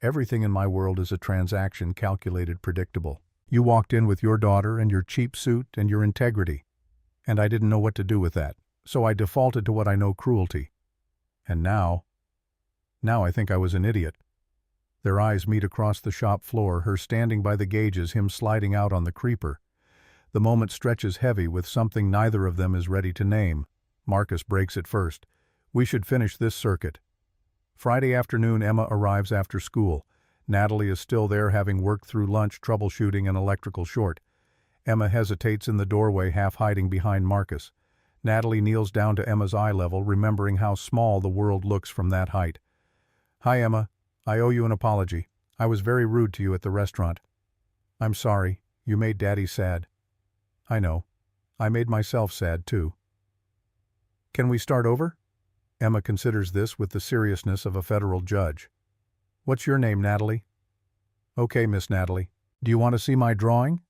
Everything in my world is a transaction calculated predictable. You walked in with your daughter and your cheap suit and your integrity. And I didn't know what to do with that, so I defaulted to what I know: cruelty. And now I think I was an idiot. Their eyes meet across the shop floor, her standing by the gauges, him sliding out on the creeper. The moment stretches heavy with something neither of them is ready to name. Marcus breaks it first. We should finish this circuit. Friday afternoon, Emma arrives after school. Natalie is still there, having worked through lunch troubleshooting an electrical short. Emma hesitates in the doorway, half hiding behind Marcus. Natalie kneels down to Emma's eye level, remembering how small the world looks from that height. Hi, Emma. I owe you an apology. I was very rude to you at the restaurant. I'm sorry. You made Daddy sad. I know. I made myself sad, too. Can we start over? Emma considers this with the seriousness of a federal judge. What's your name, Natalie? Okay, Miss Natalie. Do you want to see my drawing?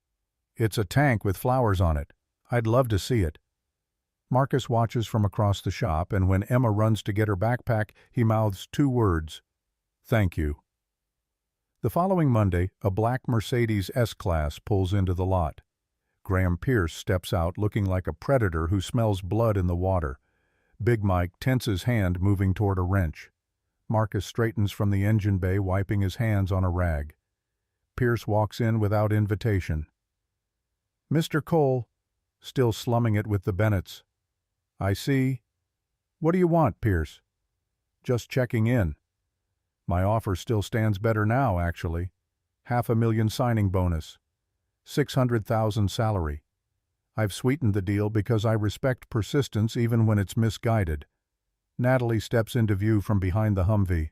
It's a tank with flowers on it. I'd love to see it. Marcus watches from across the shop, and when Emma runs to get her backpack, he mouths 2 words. Thank you. The following Monday, a black Mercedes S-Class pulls into the lot. Graham Pierce steps out looking like a predator who smells blood in the water. Big Mike tenses hand, moving toward a wrench. Marcus straightens from the engine bay, wiping his hands on a rag. Pierce walks in without invitation. Mr. Cole, still slumming it with the Bennetts. I see. What do you want, Pierce? Just checking in. My offer still stands better now, actually. $500,000 signing bonus. $600,000 salary. I've sweetened the deal because I respect persistence even when it's misguided. Natalie steps into view from behind the Humvee.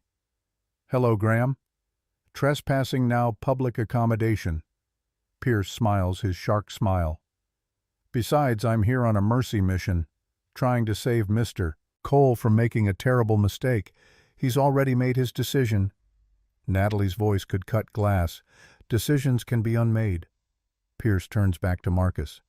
Hello, Graham. Trespassing now public accommodation. Pierce smiles his shark smile. Besides, I'm here on a mercy mission, trying to save Mr. Cole from making a terrible mistake. He's already made his decision. Natalie's voice could cut glass. Decisions can be unmade. Pierce turns back to Marcus.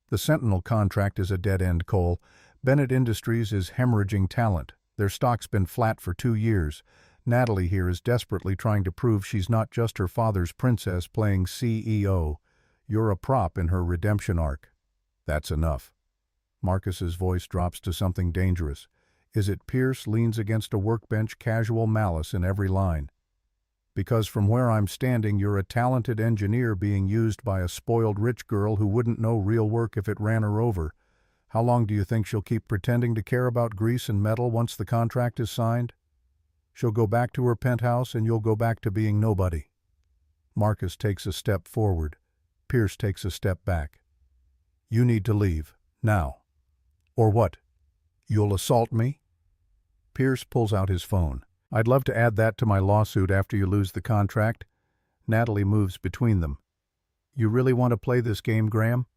The Sentinel contract is a dead end, Cole. Bennett Industries is hemorrhaging talent. Their stock's been flat for 2 years. Natalie here is desperately trying to prove she's not just her father's princess playing CEO. You're a prop in her redemption arc. That's enough. Marcus's voice drops to something dangerous. Is it Pierce leans against a workbench, casual malice in every line? Because from where I'm standing, you're a talented engineer being used by a spoiled rich girl who wouldn't know real work if it ran her over. How long do you think she'll keep pretending to care about grease and metal once the contract is signed? She'll go back to her penthouse and you'll go back to being nobody. Marcus takes a step forward. Pierce takes a step back. You need to leave, now. Or what? You'll assault me? Pierce pulls out his phone. I'd love to add that to my lawsuit after you lose the contract. Natalie moves between them. You really want to play this game, Graham?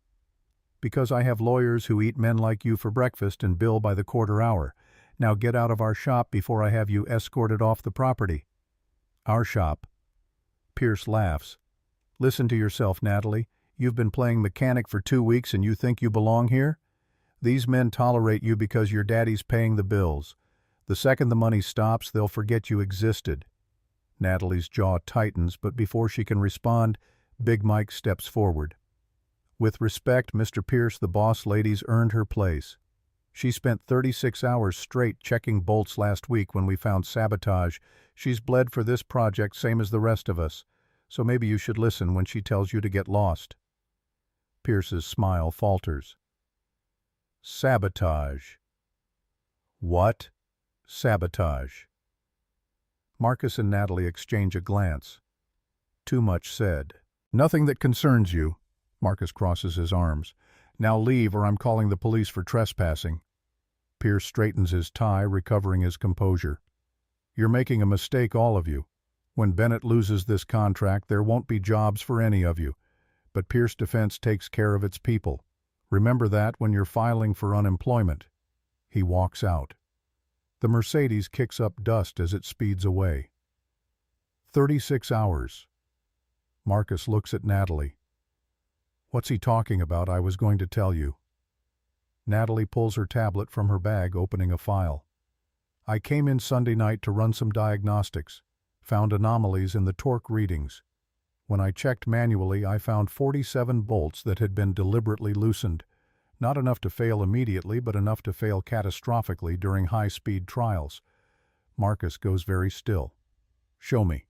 Because I have lawyers who eat men like you for breakfast and bill by the quarter hour. Now get out of our shop before I have you escorted off the property. Our shop. Pierce laughs. Listen to yourself, Natalie. You've been playing mechanic for 2 weeks and you think you belong here? These men tolerate you because your daddy's paying the bills. The second the money stops, they'll forget you existed. Natalie's jaw tightens, but before she can respond, Big Mike steps forward. With respect, Mr. Pierce, the boss lady's earned her place. She spent 36 hours straight checking bolts last week when we found sabotage. She's bled for this project same as the rest of us, so maybe you should listen when she tells you to get lost. Pierce's smile falters. Sabotage. What? Sabotage. Marcus and Natalie exchange a glance. Too much said. Nothing that concerns you. Marcus crosses his arms. Now leave or I'm calling the police for trespassing. Pierce straightens his tie, recovering his composure. You're making a mistake, all of you. When Bennett loses this contract, there won't be jobs for any of you. But Pierce Defense takes care of its people. Remember that when you're filing for unemployment. He walks out. The Mercedes kicks up dust as it speeds away. 36 hours. Marcus looks at Natalie. What's he talking about? I was going to tell you. Natalie pulls her tablet from her bag, opening a file. I came in Sunday night to run some diagnostics. Found anomalies in the torque readings. When I checked manually, I found 47 bolts that had been deliberately loosened. Not enough to fail immediately, but enough to fail catastrophically during high-speed trials. Marcus goes very still. Show me.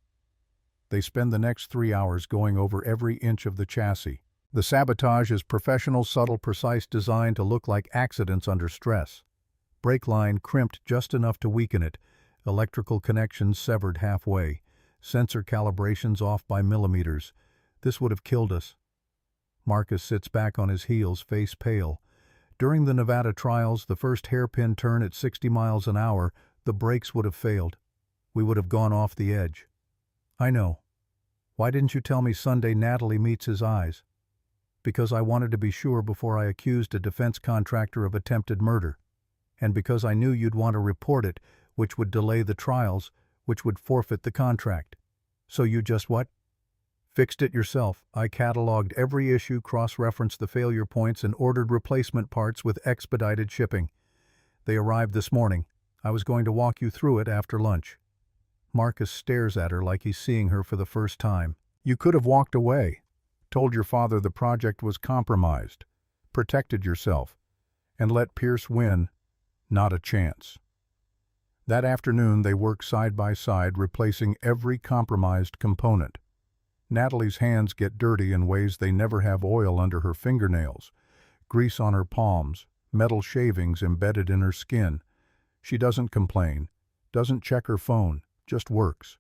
They spend the next 3 hours going over every inch of the chassis. The sabotage is professional, subtle, precise design to look like accidents under stress. Brake line crimped just enough to weaken it. Electrical connections severed halfway. Sensor calibrations off by millimeters. This would have killed us. Marcus sits back on his heels, face pale. During the Nevada trials, the first hairpin turn at 60 miles an hour, the brakes would have failed. We would have gone off the edge. I know. Why didn't you tell me Sunday? Natalie meets his eyes. Because I wanted to be sure before I accused a defense contractor of attempted murder. And because I knew you'd want to report it, which would delay the trials, which would forfeit the contract. So you just what? Fixed it yourself. I cataloged every issue, cross-referenced the failure points, and ordered replacement parts with expedited shipping. They arrived this morning. I was going to walk you through it after lunch. Marcus stares at her like he's seeing her for the first time. You could have walked away. Told your father the project was compromised. Protected yourself. And let Pierce win. Not a chance. That afternoon they work side by side, replacing every compromised component. Natalie's hands get dirty in ways they never have: oil under her fingernails, grease on her palms, metal shavings embedded in her skin. She doesn't complain, doesn't check her phone, just works.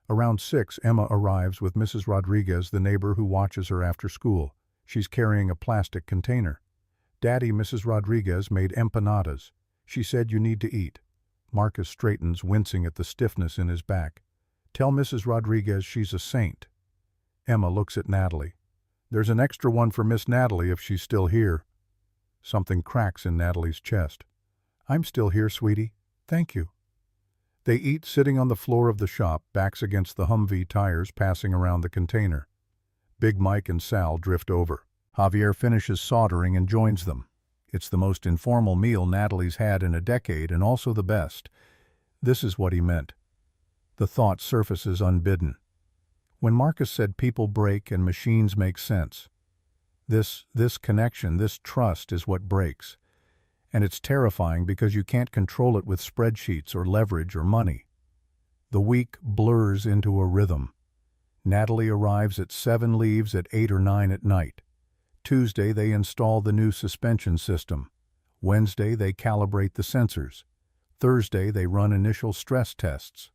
Around 6, Emma arrives with Mrs. Rodriguez, the neighbor who watches her after school. She's carrying a plastic container. Daddy, Mrs. Rodriguez made empanadas. She said you need to eat. Marcus straightens, wincing at the stiffness in his back. Tell Mrs. Rodriguez she's a saint. Emma looks at Natalie. There's an extra one for Miss Natalie if she's still here. Something cracks in Natalie's chest. I'm still here, sweetie. Thank you. They eat sitting on the floor of the shop, backs against the Humvee tires passing around the container. Big Mike and Sal drift over. Javier finishes soldering and joins them. It's the most informal meal Natalie's had in a decade, and also the best. This is what he meant. The thought surfaces unbidden. When Marcus said people break and machines make sense. This connection, this trust is what breaks. And it's terrifying because you can't control it with spreadsheets or leverage or money. The week blurs into a rhythm. Natalie arrives at 7, leaves at 8 or 9 at night. Tuesday, they install the new suspension system. Wednesday, they calibrate the sensors. Thursday, they run initial stress tests.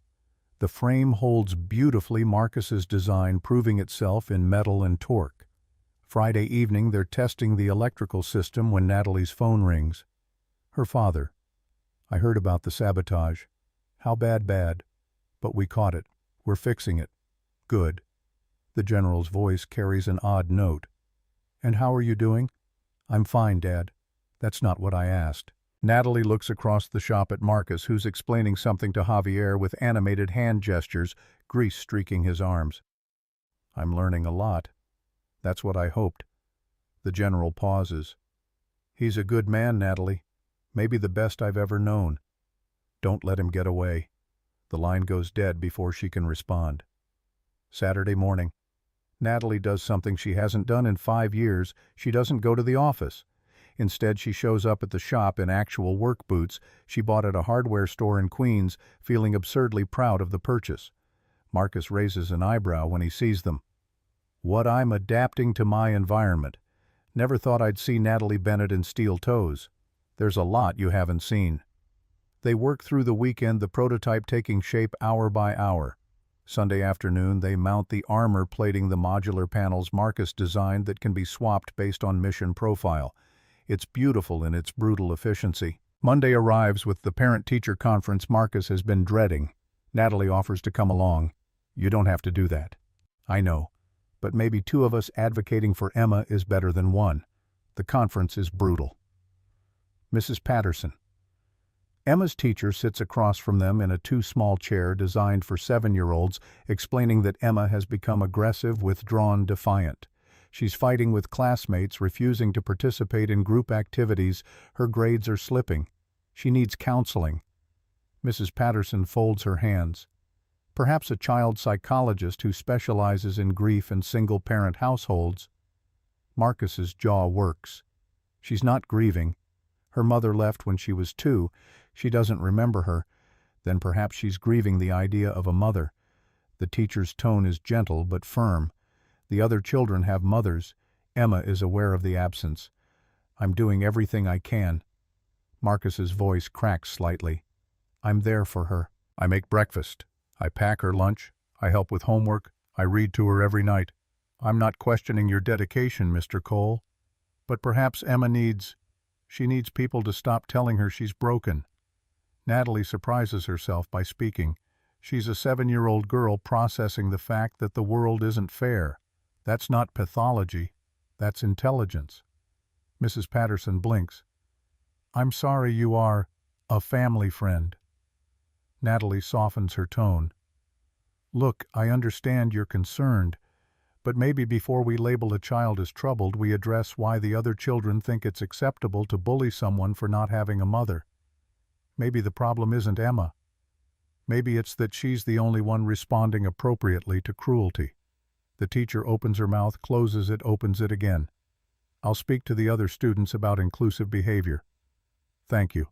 The frame holds beautifully Marcus's design, proving itself in metal and torque. Friday evening, they're testing the electrical system when Natalie's phone rings. Her father. I heard about the sabotage. How bad? But we caught it. We're fixing it. Good. The general's voice carries an odd note. And how are you doing? I'm fine, Dad. That's not what I asked. Natalie looks across the shop at Marcus, who's explaining something to Javier with animated hand gestures, grease streaking his arms. I'm learning a lot. That's what I hoped. The general pauses. He's a good man, Natalie. Maybe the best I've ever known. Don't let him get away. The line goes dead before she can respond. Saturday morning. Natalie does something she hasn't done in 5 years. She doesn't go to the office. Instead, she shows up at the shop in actual work boots she bought at a hardware store in Queens, feeling absurdly proud of the purchase. Marcus raises an eyebrow when he sees them. What, I'm adapting to my environment. Never thought I'd see Natalie Bennett in steel toes. There's a lot you haven't seen. They work through the weekend, the prototype taking shape hour by hour. Sunday afternoon, they mount the armor plating the modular panels Marcus designed that can be swapped based on mission profile. It's beautiful in its brutal efficiency. Monday arrives with the parent-teacher conference Marcus has been dreading. Natalie offers to come along. You don't have to do that. I know. But maybe 2 of us advocating for Emma is better than 1. The conference is brutal. Mrs. Patterson. Emma's teacher sits across from them in a too-small chair designed for 7-year-olds, explaining that Emma has become aggressive, withdrawn, defiant. She's fighting with classmates, refusing to participate in group activities. Her grades are slipping. She needs counseling. Mrs. Patterson folds her hands. Perhaps a child psychologist who specializes in grief and single-parent households. Marcus's jaw works. She's not grieving. Her mother left when she was 2. She doesn't remember her. Then perhaps she's grieving the idea of a mother. The teacher's tone is gentle but firm. The other children have mothers. Emma is aware of the absence. I'm doing everything I can. Marcus's voice cracks slightly. I'm there for her. I make breakfast. I pack her lunch. I help with homework. I read to her every night. I'm not questioning your dedication, Mr. Cole. But perhaps Emma needs people to stop telling her she's broken. Natalie surprises herself by speaking. She's a 7-year-old girl processing the fact that the world isn't fair. That's not pathology. That's intelligence. Mrs. Patterson blinks. I'm sorry, you are a family friend. Natalie softens her tone. Look, I understand you're concerned, but maybe before we label a child as troubled, we address why the other children think it's acceptable to bully someone for not having a mother. Maybe the problem isn't Emma. Maybe it's that she's the only one responding appropriately to cruelty. The teacher opens her mouth, closes it, opens it again. I'll speak to the other students about inclusive behavior. Thank you.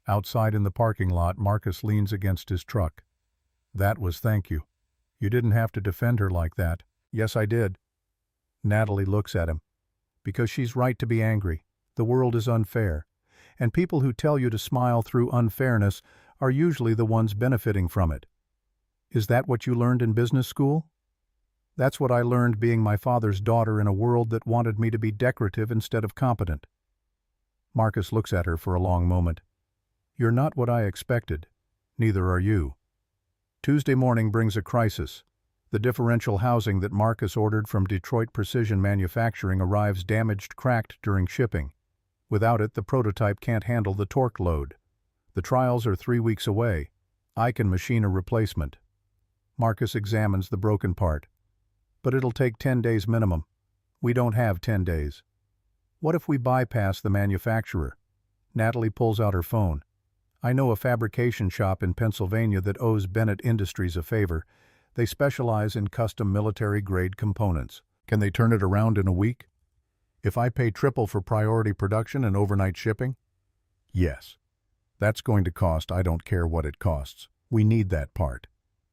Outside in the parking lot, Marcus leans against his truck. That was thank you. You didn't have to defend her like that. Yes, I did. Natalie looks at him. Because she's right to be angry. The world is unfair. And people who tell you to smile through unfairness are usually the ones benefiting from it. Is that what you learned in business school? That's what I learned being my father's daughter in a world that wanted me to be decorative instead of competent. Marcus looks at her for a long moment. You're not what I expected. Neither are you. Tuesday morning brings a crisis. The differential housing that Marcus ordered from Detroit Precision Manufacturing arrives damaged, cracked during shipping. Without it, the prototype can't handle the torque load. The trials are 3 weeks away. I can machine a replacement. Marcus examines the broken part. But it'll take 10 days minimum. We don't have 10 days. What if we bypass the manufacturer? Natalie pulls out her phone. I know a fabrication shop in Pennsylvania that owes Bennett Industries a favor. They specialize in custom military-grade components. Can they turn it around in a week? If I pay triple for priority production and overnight shipping? Yes. That's going to cost, I don't care what it costs. We need that part.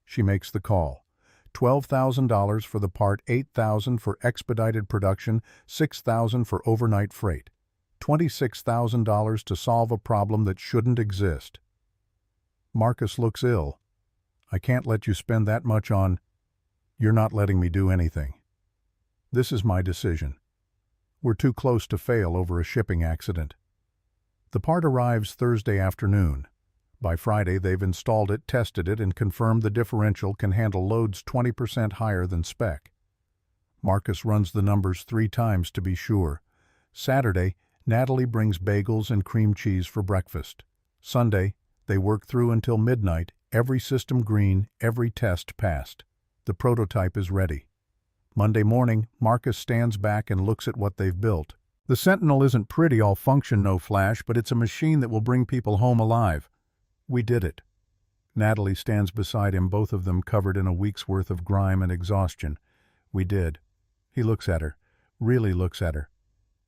She makes the call. $12,000 for the part, $8,000 for expedited production, $6,000 for overnight freight. $26,000 to solve a problem that shouldn't exist. Marcus looks ill. I can't let you spend that much on... You're not letting me do anything. This is my decision. We're too close to fail over a shipping accident. The part arrives Thursday afternoon. By Friday, they've installed it, tested it, and confirmed the differential can handle loads 20% higher than spec. Marcus runs the numbers 3 times to be sure. Saturday, Natalie brings bagels and cream cheese for breakfast. Sunday, they work through until midnight, every system green, every test passed. The prototype is ready. Monday morning, Marcus stands back and looks at what they've built. The Sentinel isn't pretty, all function, no flash, but it's a machine that will bring people home alive. We did it. Natalie stands beside him, both of them covered in a week's worth of grime and exhaustion. We did. He looks at her, really looks at her.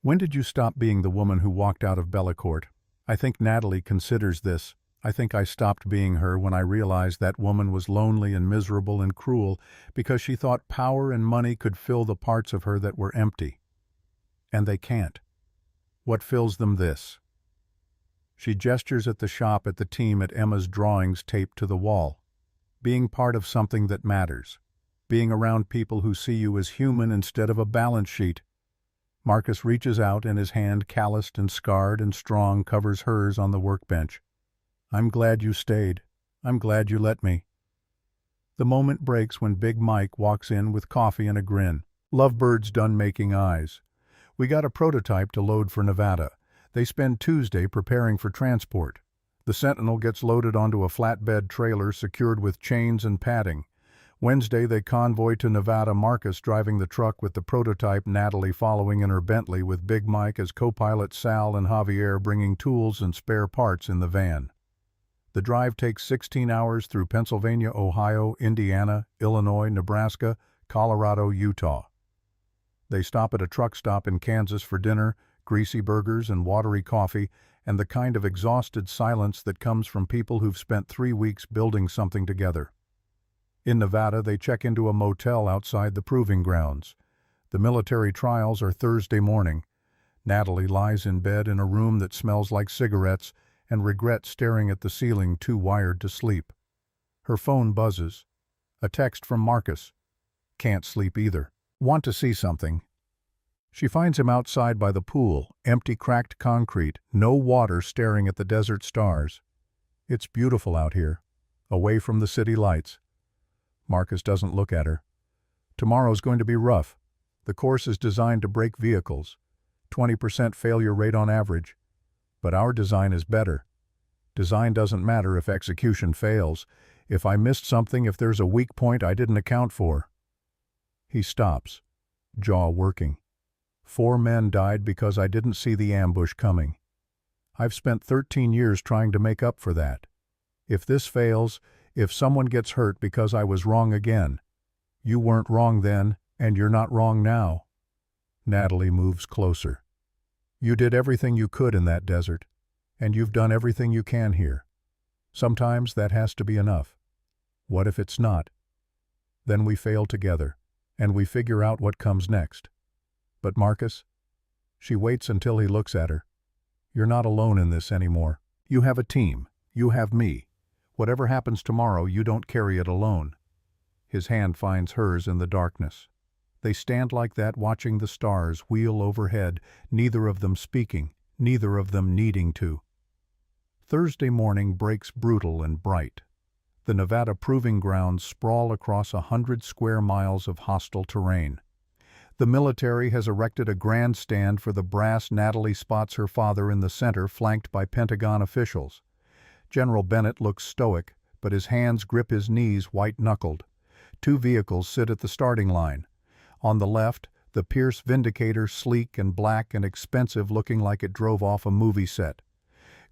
When did you stop being the woman who walked out of Bellecourt? I think Natalie considers this. I think I stopped being her when I realized that woman was lonely and miserable and cruel because she thought power and money could fill the parts of her that were empty. And they can't. What fills them? This. She gestures at the shop, at the team, at Emma's drawings taped to the wall. Being part of something that matters. Being around people who see you as human instead of a balance sheet. Marcus reaches out and his hand, calloused and scarred and strong, covers hers on the workbench. I'm glad you stayed. I'm glad you let me. The moment breaks when Big Mike walks in with coffee and a grin. Lovebirds done making eyes. We got a prototype to load for Nevada. They spend Tuesday preparing for transport. The Sentinel gets loaded onto a flatbed trailer secured with chains and padding. Wednesday they convoy to Nevada, Marcus driving the truck with the prototype, Natalie following in her Bentley with Big Mike as co-pilot, Sal and Javier bringing tools and spare parts in the van. The drive takes 16 hours through Pennsylvania, Ohio, Indiana, Illinois, Nebraska, Colorado, Utah. They stop at a truck stop in Kansas for dinner, greasy burgers and watery coffee, and the kind of exhausted silence that comes from people who've spent 3 weeks building something together. In Nevada, they check into a motel outside the proving grounds. The military trials are Thursday morning. Natalie lies in bed in a room that smells like cigarettes and regrets staring at the ceiling, too wired to sleep. Her phone buzzes. A text from Marcus. Can't sleep either. Want to see something. She finds him outside by the pool, empty cracked concrete, no water, staring at the desert stars. It's beautiful out here, away from the city lights. Marcus doesn't look at her. Tomorrow's going to be rough. The course is designed to break vehicles. 20% failure rate on average. But our design is better. Design doesn't matter if execution fails, if I missed something, if there's a weak point I didn't account for. He stops, jaw working. 4 men died because I didn't see the ambush coming. I've spent 13 years trying to make up for that. If this fails, if someone gets hurt because I was wrong again, you weren't wrong then, and you're not wrong now. Natalie moves closer. You did everything you could in that desert, and you've done everything you can here. Sometimes that has to be enough. What if it's not? Then we fail together, and we figure out what comes next. But Marcus? She waits until he looks at her. You're not alone in this anymore. You have a team. You have me. Whatever happens tomorrow, you don't carry it alone. His hand finds hers in the darkness. They stand like that, watching the stars wheel overhead, neither of them speaking, neither of them needing to. Thursday morning breaks brutal and bright. The Nevada proving grounds sprawl across 100 square miles of hostile terrain. The military has erected a grandstand for the brass. Natalie spots her father in the center, flanked by Pentagon officials. General Bennett looks stoic, but his hands grip his knees, white-knuckled. 2 vehicles sit at the starting line. On the left, the Pierce Vindicator, sleek and black and expensive, looking like it drove off a movie set.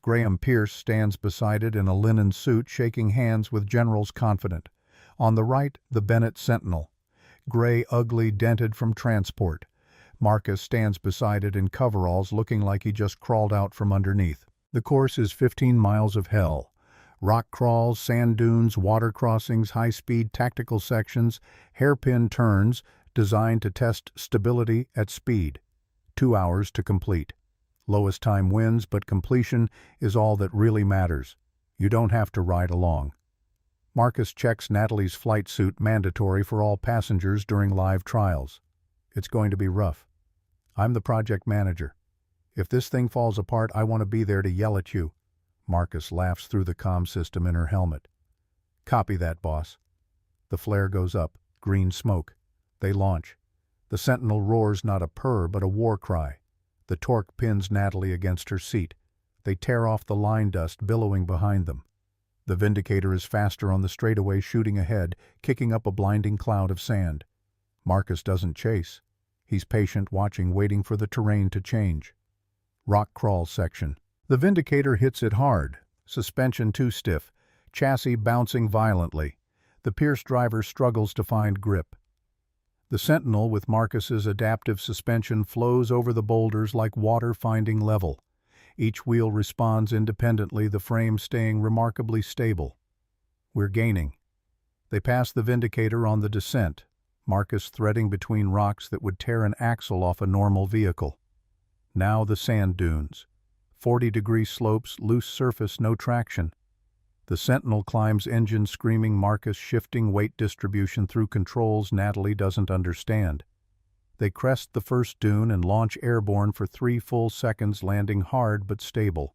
Graham Pierce stands beside it in a linen suit, shaking hands with generals confident. On the right, the Bennett Sentinel. Gray, ugly, dented from transport. Marcus stands beside it in coveralls, looking like he just crawled out from underneath. The course is 15 miles of hell. Rock crawls, sand dunes, water crossings, high-speed tactical sections, hairpin turns, designed to test stability at speed. 2 hours to complete. Lowest time wins, but completion is all that really matters. You don't have to ride along. Marcus checks Natalie's flight suit, mandatory for all passengers during live trials. It's going to be rough. I'm the project manager. If this thing falls apart, I want to be there to yell at you. Marcus laughs through the comm system in her helmet. Copy that, boss. The flare goes up, green smoke. They launch. The Sentinel roars not a purr but a war cry. The torque pins Natalie against her seat. They tear off the line dust billowing behind them. The Vindicator is faster on the straightaway, shooting ahead, kicking up a blinding cloud of sand. Marcus doesn't chase. He's patient, watching, waiting for the terrain to change. Rock crawl section. The Vindicator hits it hard. Suspension too stiff. chassis bouncing violently. The Pierce driver struggles to find grip. The Sentinel, with Marcus's adaptive suspension, flows over the boulders like water finding level. Each wheel responds independently, the frame staying remarkably stable. We're gaining. They pass the Vindicator on the descent, Marcus threading between rocks that would tear an axle off a normal vehicle. Now the sand dunes. 40-degree slopes, loose surface, no traction. The Sentinel climbs engine screaming, Marcus shifting weight distribution through controls Natalie doesn't understand. They crest the first dune and launch airborne for 3 full seconds, landing hard but stable.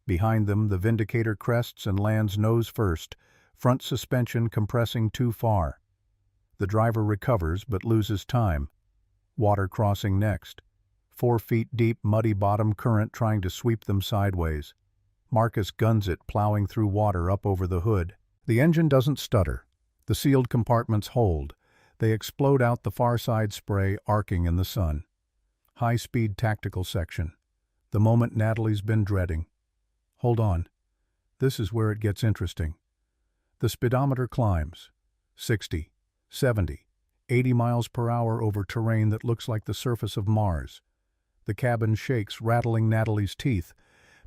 Behind them, the Vindicator crests and lands nose first, front suspension compressing too far. The driver recovers but loses time. Water crossing next. 4 feet deep, muddy bottom current trying to sweep them sideways. Marcus guns it, plowing through water up over the hood. The engine doesn't stutter. The sealed compartments hold. They explode out, the far side spray arcing in the sun. High-speed tactical section. The moment Natalie's been dreading. Hold on. This is where it gets interesting. The speedometer climbs. 60, 70, 80 miles per hour over terrain that looks like the surface of Mars. The cabin shakes, rattling Natalie's teeth,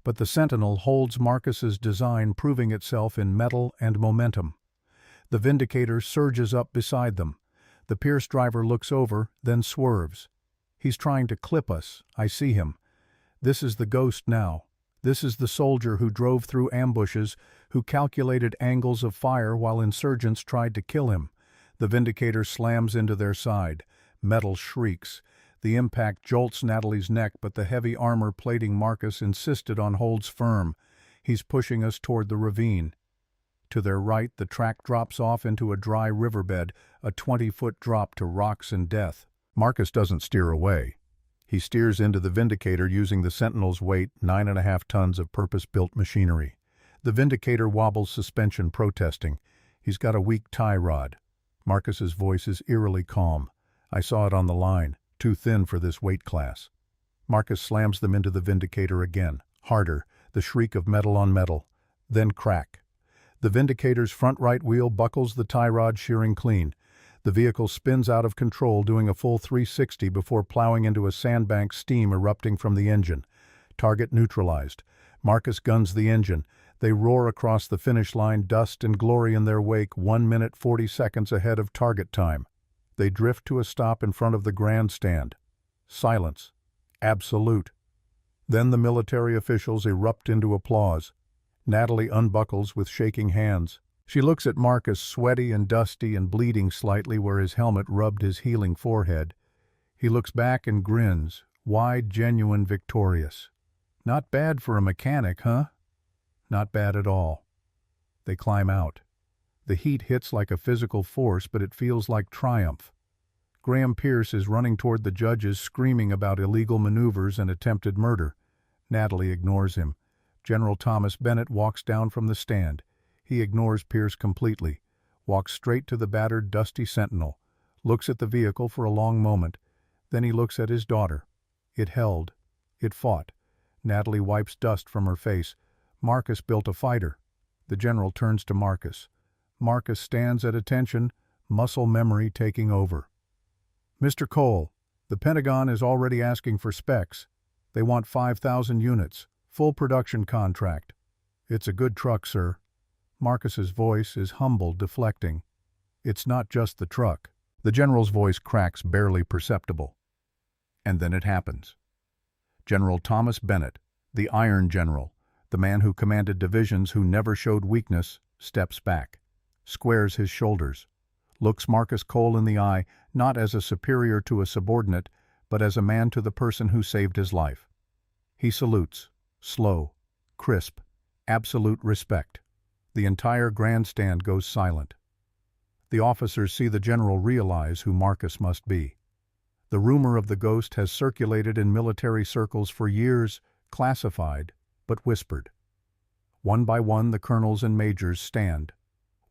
but the Sentinel holds Marcus's design, proving itself in metal and momentum. The Vindicator surges up beside them. The Pierce driver looks over, then swerves. He's trying to clip us. I see him. This is the Ghost now. This is the soldier who drove through ambushes, who calculated angles of fire while insurgents tried to kill him. The Vindicator slams into their side. Metal shrieks. The impact jolts Natalie's neck, but the heavy armor plating Marcus insisted on holds firm. He's pushing us toward the ravine. To their right, the track drops off into a dry riverbed, a 20-foot drop to rocks and death. Marcus doesn't steer away. He steers into the Vindicator using the Sentinel's weight, 9.5 tons of purpose-built machinery. The Vindicator wobbles suspension, protesting. He's got a weak tie rod. Marcus's voice is eerily calm. I saw it on the line. Too thin for this weight class. Marcus slams them into the Vindicator again. Harder, the shriek of metal on metal. Then crack. The Vindicator's front right wheel buckles, the tie rod shearing clean. The vehicle spins out of control, doing a full 360 before plowing into a sandbank, steam erupting from the engine. Target neutralized. Marcus guns the engine. They roar across the finish line, dust and glory in their wake, 1 minute 40 seconds ahead of target time. They drift to a stop in front of the grandstand. Silence. Absolute. Then the military officials erupt into applause. Natalie unbuckles with shaking hands. She looks at Marcus, sweaty and dusty and bleeding slightly where his helmet rubbed his healing forehead. He looks back and grins, wide, genuine, victorious. Not bad for a mechanic, huh? Not bad at all. They climb out. The heat hits like a physical force, but it feels like triumph. Graham Pierce is running toward the judges, screaming about illegal maneuvers and attempted murder. Natalie ignores him. General Thomas Bennett walks down from the stand. He ignores Pierce completely, walks straight to the battered, dusty Sentinel, looks at the vehicle for a long moment. Then he looks at his daughter. It held. It fought. Natalie wipes dust from her face. Marcus built a fighter. The general turns to Marcus. Marcus stands at attention, muscle memory taking over. Mr. Cole, the Pentagon is already asking for specs. They want 5,000 units, full production contract. It's a good truck, sir. Marcus's voice is humble, deflecting. It's not just the truck. The general's voice cracks, barely perceptible. And then it happens. General Thomas Bennett, the Iron General, the man who commanded divisions who never showed weakness, steps back, squares his shoulders, looks Marcus Cole in the eye, not as a superior to a subordinate, but as a man to the person who saved his life. He salutes, slow, crisp, absolute respect. The entire grandstand goes silent. The officers see the general, realize who Marcus must be. The rumor of the Ghost has circulated in military circles for years, classified, but whispered. One by one the colonels and majors stand.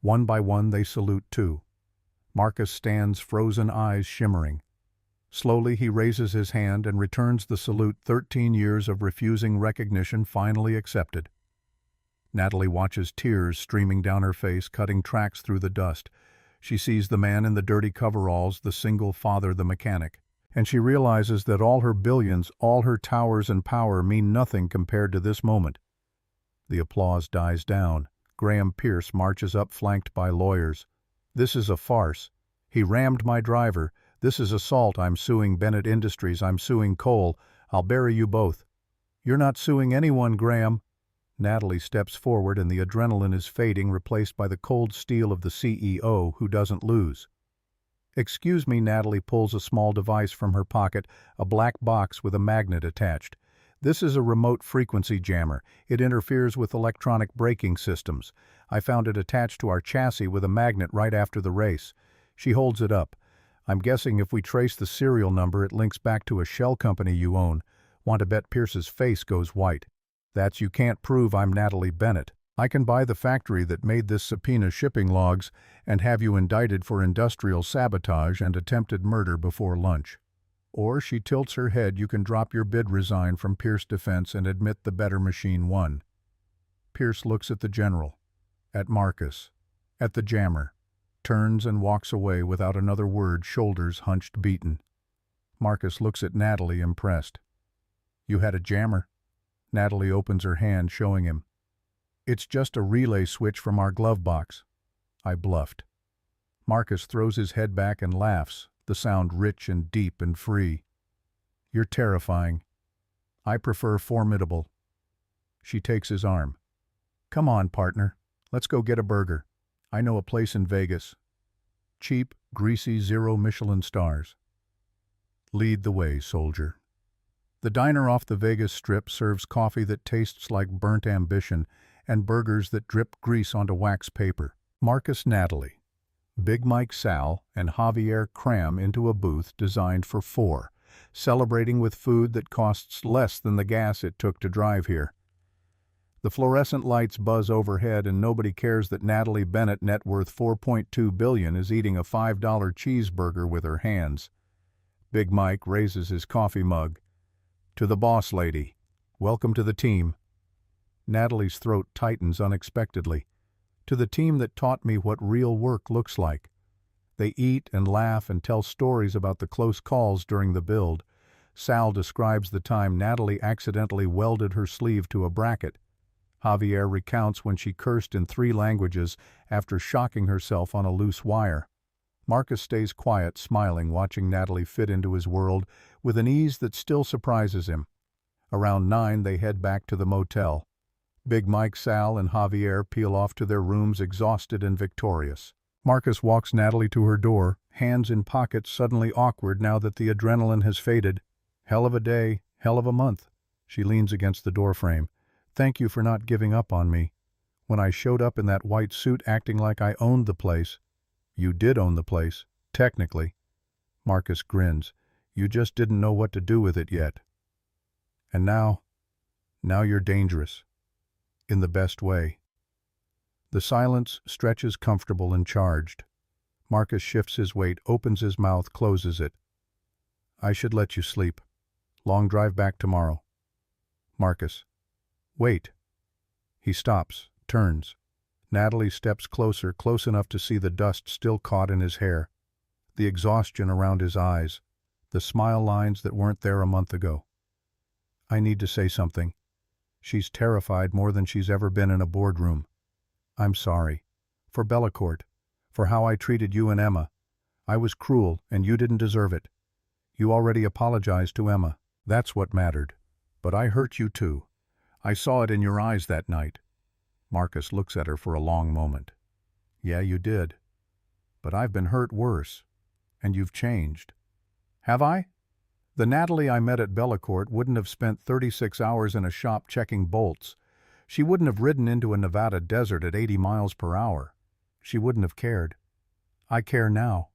One by one they salute too. Marcus stands, frozen eyes shimmering. Slowly he raises his hand and returns the salute, 13 years of refusing recognition finally accepted. Natalie watches tears streaming down her face, cutting tracks through the dust. She sees the man in the dirty coveralls, the single father, the mechanic. And she realizes that all her billions, all her towers and power mean nothing compared to this moment. The applause dies down. Graham Pierce marches up flanked by lawyers. This is a farce. He rammed my driver. This is assault. I'm suing Bennett Industries. I'm suing Cole. I'll bury you both. You're not suing anyone, Graham. Natalie steps forward and the adrenaline is fading, replaced by the cold steel of the CEO who doesn't lose. Excuse me, Natalie pulls a small device from her pocket, a black box with a magnet attached. This is a remote frequency jammer. It interferes with electronic braking systems. I found it attached to our chassis with a magnet right after the race. She holds it up. I'm guessing if we trace the serial number, it links back to a shell company you own. Want to bet Pierce's face goes white. That's you can't prove I'm Natalie Bennett. I can buy the factory that made this subpoena shipping logs and have you indicted for industrial sabotage and attempted murder before lunch. Or, she tilts her head, you can drop your bid, resign from Pierce Defense and admit the better machine won. Pierce looks at the general, at Marcus, at the jammer, turns and walks away without another word, shoulders hunched, beaten. Marcus looks at Natalie, impressed. You had a jammer? Natalie opens her hand, showing him. It's just a relay switch from our glove box. I bluffed. Marcus throws his head back and laughs, the sound rich and deep and free. You're terrifying. I prefer formidable. She takes his arm. Come on, partner. Let's go get a burger. I know a place in Vegas. Cheap, greasy, 0 Michelin stars. Lead the way, soldier. The diner off the Vegas Strip serves coffee that tastes like burnt ambition and burgers that drip grease onto wax paper. Marcus, Natalie, Big Mike, Sal, and Javier cram into a booth designed for 4, celebrating with food that costs less than the gas it took to drive here. The fluorescent lights buzz overhead and nobody cares that Natalie Bennett, net worth $4.2 billion, is eating a $5 cheeseburger with her hands. Big Mike raises his coffee mug. To the boss lady. Welcome to the team. Natalie's throat tightens unexpectedly. To the team that taught me what real work looks like. They eat and laugh and tell stories about the close calls during the build. Sal describes the time Natalie accidentally welded her sleeve to a bracket. Javier recounts when she cursed in 3 languages after shocking herself on a loose wire. Marcus stays quiet, smiling, watching Natalie fit into his world with an ease that still surprises him. Around 9, they head back to the motel. Big Mike, Sal, and Javier peel off to their rooms, exhausted and victorious. Marcus walks Natalie to her door, hands in pockets, suddenly awkward now that the adrenaline has faded. Hell of a day, hell of a month. She leans against the doorframe. Thank you for not giving up on me. When I showed up in that white suit acting like I owned the place. You did own the place, technically. Marcus grins. You just didn't know what to do with it yet. And now you're dangerous. In the best way. The silence stretches comfortable and charged. Marcus shifts his weight, opens his mouth, closes it. I should let you sleep. Long drive back tomorrow. Marcus. Wait. He stops, turns. Natalie steps closer, close enough to see the dust still caught in his hair, the exhaustion around his eyes, the smile lines that weren't there a month ago. I need to say something. She's terrified more than she's ever been in a boardroom. I'm sorry. For Bellecourt. For how I treated you and Emma. I was cruel, and you didn't deserve it. You already apologized to Emma. That's what mattered. But I hurt you too. I saw it in your eyes that night. Marcus looks at her for a long moment. Yeah, you did. But I've been hurt worse. And you've changed. Have I? The Natalie I met at Bellecourt wouldn't have spent 36 hours in a shop checking bolts. She wouldn't have ridden into a Nevada desert at 80 miles per hour. She wouldn't have cared. I care now.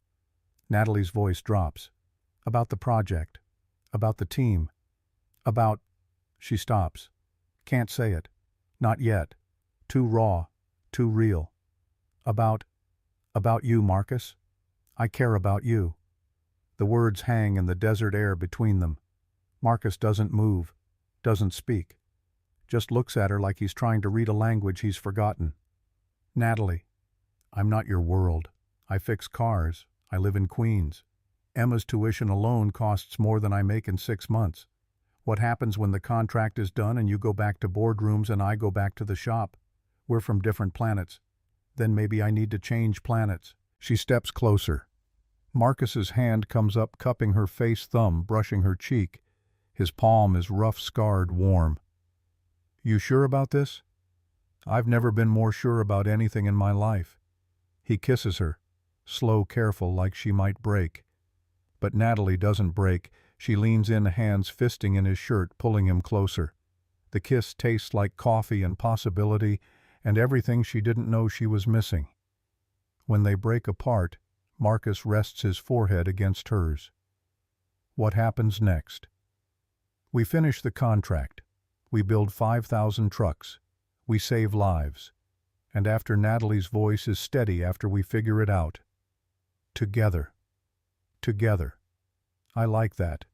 Natalie's voice drops. About the project. About the team. About... She stops. Can't say it. Not yet. Too raw. Too real. About you, Marcus. I care about you. The words hang in the desert air between them. Marcus doesn't move. Doesn't speak. just looks at her like he's trying to read a language he's forgotten. Natalie, I'm not your world. I fix cars. I live in Queens. Emma's tuition alone costs more than I make in 6 months. What happens when the contract is done and you go back to boardrooms and I go back to the shop? We're from different planets. Then maybe I need to change planets. She steps closer. Marcus's hand comes up, cupping her face, thumb brushing her cheek. His palm is rough, scarred, warm. You sure about this? I've never been more sure about anything in my life. He kisses her, slow, careful, like she might break. But Natalie doesn't break. She leans in, hands fisting in his shirt, pulling him closer. The kiss tastes like coffee and possibility and everything she didn't know she was missing. When they break apart, Marcus rests his forehead against hers. What happens next? We finish the contract. We build 5,000 trucks. We save lives. And after Natalie's voice is steady after we figure it out. Together. Together. I like that.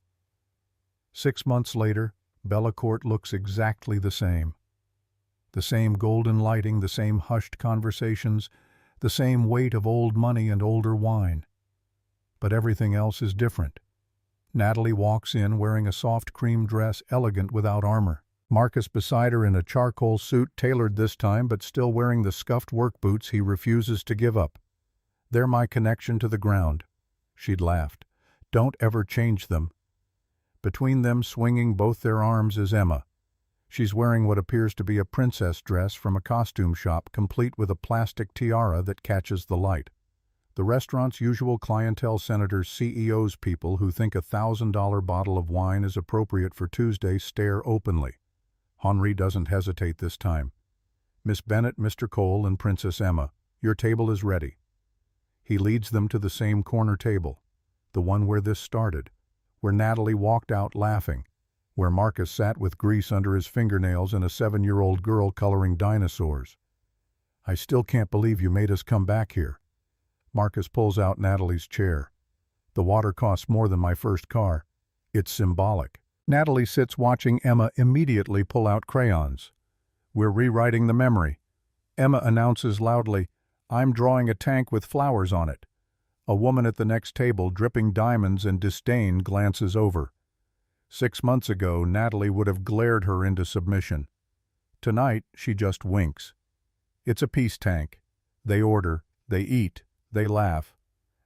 6 months later, Bellacourt looks exactly the same. The same golden lighting, the same hushed conversations, the same weight of old money and older wine. But everything else is different. Natalie walks in wearing a soft cream dress, elegant without armor. Marcus beside her in a charcoal suit, tailored this time but still wearing the scuffed work boots he refuses to give up. They're my connection to the ground. She'd laughed. Don't ever change them. Between them, swinging both their arms, is Emma. She's wearing what appears to be a princess dress from a costume shop, complete with a plastic tiara that catches the light. The restaurant's usual clientele, senators, CEOs, people who think $1,000 bottle of wine is appropriate for Tuesday, stare openly. Henri doesn't hesitate this time. Miss Bennet, Mr. Cole, and Princess Emma, your table is ready. He leads them to the same corner table, the one where this started, where Natalie walked out laughing, where Marcus sat with grease under his fingernails and a 7-year-old girl coloring dinosaurs. I still can't believe you made us come back here. Marcus pulls out Natalie's chair. The water costs more than my first car. It's symbolic. Natalie sits watching Emma immediately pull out crayons. We're rewriting the memory. Emma announces loudly, I'm drawing a tank with flowers on it. A woman at the next table, dripping diamonds and disdain, glances over. 6 months ago, Natalie would have glared her into submission. Tonight, she just winks. It's a peace tank. They order, they eat, they laugh.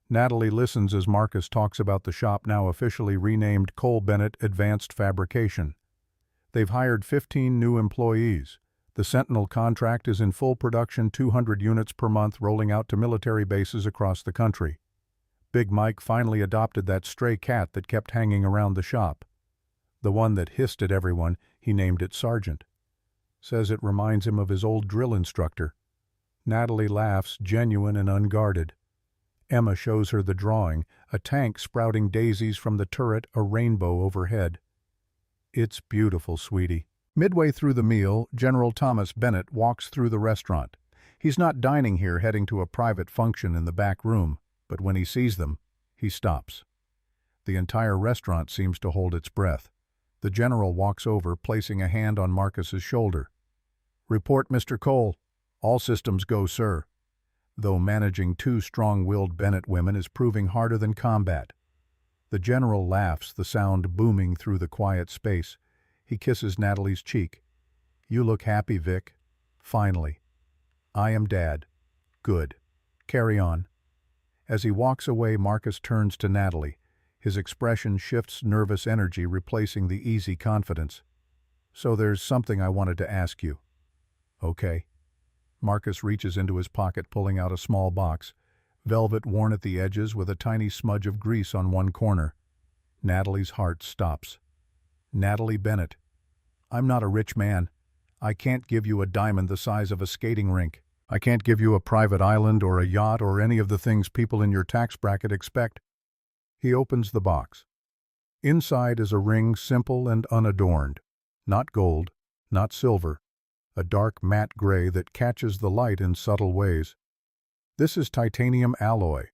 Natalie listens as Marcus talks about the shop now officially renamed Cole Bennett Advanced Fabrication. They've hired 15 new employees. The Sentinel contract is in full production, 200 units per month rolling out to military bases across the country. Big Mike finally adopted that stray cat that kept hanging around the shop. The one that hissed at everyone, he named it Sergeant. Says it reminds him of his old drill instructor. Natalie laughs, genuine and unguarded. Emma shows her the drawing, a tank sprouting daisies from the turret, a rainbow overhead. It's beautiful, sweetie. Midway through the meal, General Thomas Bennett walks through the restaurant. He's not dining here, heading to a private function in the back room, but when he sees them, he stops. The entire restaurant seems to hold its breath. The general walks over, placing a hand on Marcus's shoulder. Report, Mr. Cole. All systems go, sir. Though managing 2 strong-willed Bennett women is proving harder than combat. The general laughs, the sound booming through the quiet space. He kisses Natalie's cheek. You look happy, Vic. Finally. I am Dad. Good. Carry on. As he walks away, Marcus turns to Natalie. His expression shifts, nervous energy replacing the easy confidence. So there's something I wanted to ask you. Okay. Marcus reaches into his pocket, pulling out a small box, velvet worn at the edges with a tiny smudge of grease on one corner. Natalie's heart stops. Natalie Bennett. I'm not a rich man. I can't give you a diamond the size of a skating rink. I can't give you a private island or a yacht or any of the things people in your tax bracket expect. He opens the box. Inside is a ring, simple and unadorned. Not gold, not silver. A dark matte gray that catches the light in subtle ways. This is titanium alloy,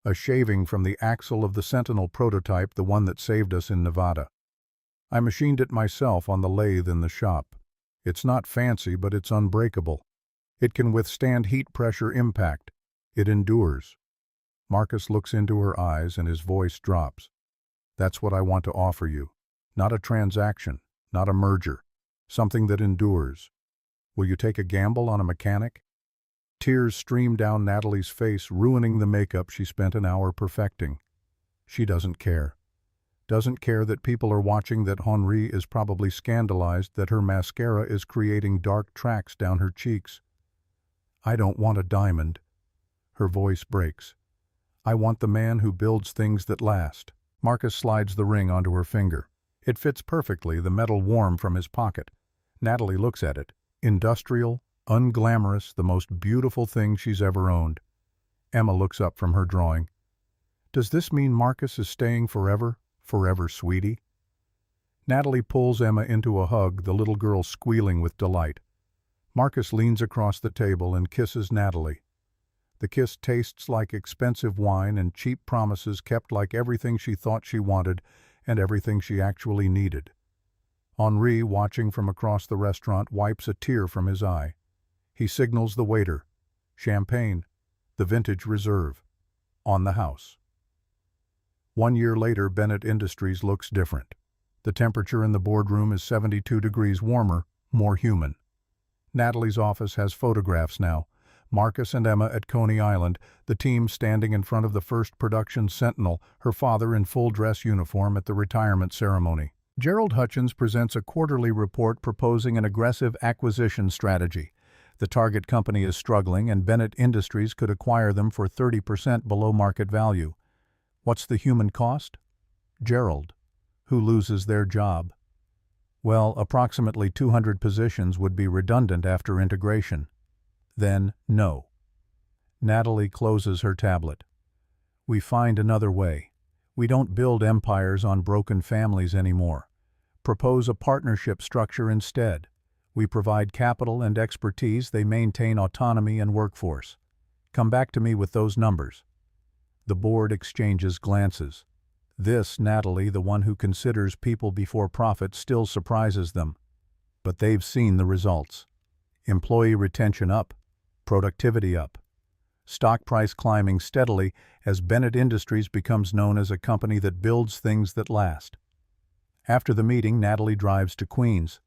a shaving from the axle of the Sentinel prototype, the one that saved us in Nevada. I machined it myself on the lathe in the shop. It's not fancy, but it's unbreakable. It can withstand heat pressure impact. It endures. Marcus looks into her eyes and his voice drops. That's what I want to offer you. Not a transaction, not a merger. Something that endures. Will you take a gamble on a mechanic? Tears stream down Natalie's face, ruining the makeup she spent an hour perfecting. She doesn't care. Doesn't care that people are watching, that Henri is probably scandalized, that her mascara is creating dark tracks down her cheeks. I don't want a diamond. Her voice breaks. I want the man who builds things that last. Marcus slides the ring onto her finger. It fits perfectly, the metal warm from his pocket. Natalie looks at it. Industrial, unglamorous, the most beautiful thing she's ever owned. Emma looks up from her drawing. Does this mean Marcus is staying forever? Forever, sweetie? Natalie pulls Emma into a hug, the little girl squealing with delight. Marcus leans across the table and kisses Natalie. The kiss tastes like expensive wine and cheap promises kept, like everything she thought she wanted and everything she actually needed. Henri, watching from across the restaurant, wipes a tear from his eye. He signals the waiter. Champagne, the vintage reserve, on the house. 1 year later, Bennett Industries looks different. The temperature in the boardroom is 72 degrees warmer, more human. Natalie's office has photographs now. Marcus and Emma at Coney Island, the team standing in front of the first production Sentinel, her father in full dress uniform at the retirement ceremony. Gerald Hutchins presents a quarterly report proposing an aggressive acquisition strategy. The target company is struggling, and Bennett Industries could acquire them for 30% below market value. What's the human cost? Gerald. Who loses their job? Well, approximately 200 positions would be redundant after integration. Then, no. Natalie closes her tablet. We find another way. We don't build empires on broken families anymore. Propose a partnership structure instead. We provide capital and expertise, they maintain autonomy and workforce. Come back to me with those numbers. The board exchanges glances. This, Natalie, the one who considers people before profit, still surprises them. But they've seen the results. Employee retention up. Productivity up. Stock price climbing steadily as Bennett Industries becomes known as a company that builds things that last. After the meeting, Natalie drives to Queens.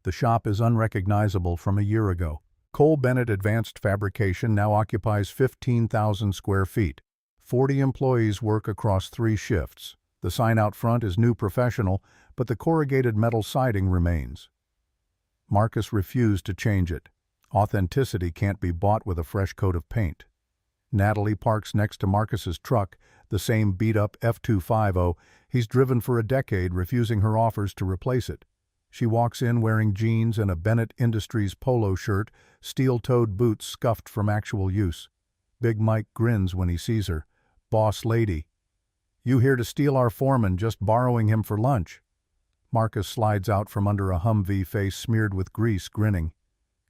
The shop is unrecognizable from a year ago. Cole Bennett Advanced Fabrication now occupies 15,000 square feet. 40 employees work across 3 shifts. The sign out front is New Professional, but the corrugated metal siding remains. Marcus refused to change it. Authenticity can't be bought with a fresh coat of paint. Natalie parks next to Marcus's truck, the same beat-up F250 he's driven for a decade, refusing her offers to replace it. She walks in wearing jeans and a Bennett Industries polo shirt, steel-toed boots scuffed from actual use. Big Mike grins when he sees her. Boss lady. You here to steal our foreman, just borrowing him for lunch. Marcus slides out from under a Humvee, face smeared with grease, grinning.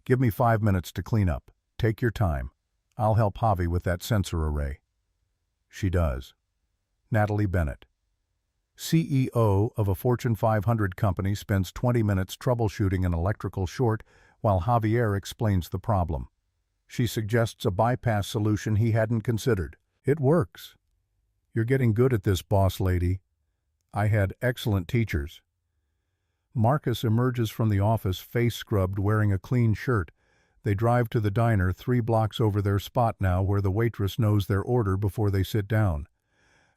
Give me 5 minutes to clean up. Take your time. I'll help Javi with that sensor array. She does. Natalie Bennett, CEO of a Fortune 500 company, spends 20 minutes troubleshooting an electrical short while Javier explains the problem. She suggests a bypass solution he hadn't considered. It works. You're getting good at this, boss lady. I had excellent teachers. Marcus emerges from the office, face scrubbed, wearing a clean shirt. They drive to the diner 3 blocks over their spot now, where the waitress knows their order before they sit down.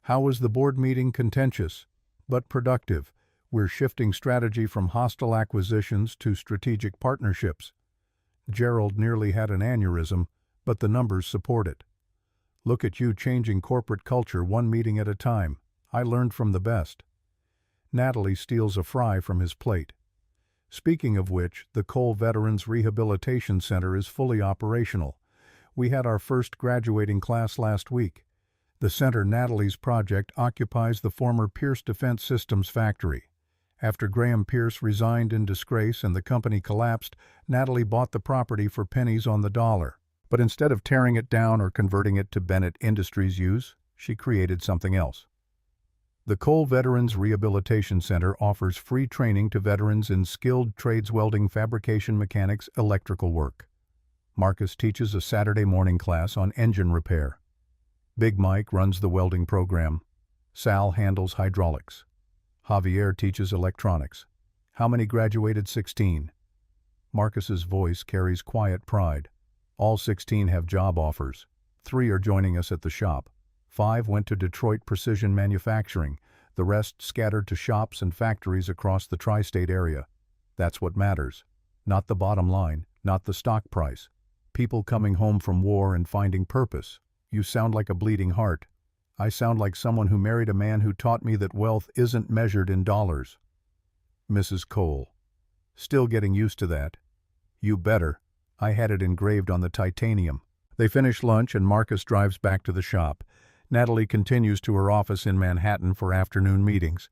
How was the board meeting? Contentious, but productive. We're shifting strategy from hostile acquisitions to strategic partnerships. Gerald nearly had an aneurysm, but the numbers support it. Look at you changing corporate culture 1 meeting at a time. I learned from the best. Natalie steals a fry from his plate. Speaking of which, the Cole Veterans Rehabilitation Center is fully operational. We had our first graduating class last week. The center, Natalie's project, occupies the former Pierce Defense Systems factory. After Graham Pierce resigned in disgrace and the company collapsed, Natalie bought the property for pennies on the dollar. But instead of tearing it down or converting it to Bennett Industries use, she created something else. The Cole Veterans Rehabilitation Center offers free training to veterans in skilled trades: welding, fabrication, mechanics, electrical work. Marcus teaches a Saturday morning class on engine repair. Big Mike runs the welding program. Sal handles hydraulics. Javier teaches electronics. How many graduated? 16. Marcus's voice carries quiet pride. All 16 have job offers. 3 are joining us at the shop. 5 went to Detroit Precision Manufacturing. The rest scattered to shops and factories across the tri-state area. That's what matters. Not the bottom line, not the stock price. People coming home from war and finding purpose. You sound like a bleeding heart. I sound like someone who married a man who taught me that wealth isn't measured in dollars. Mrs. Cole. Still getting used to that. You better. I had it engraved on the titanium. They finish lunch and Marcus drives back to the shop. Natalie continues to her office in Manhattan for afternoon meetings.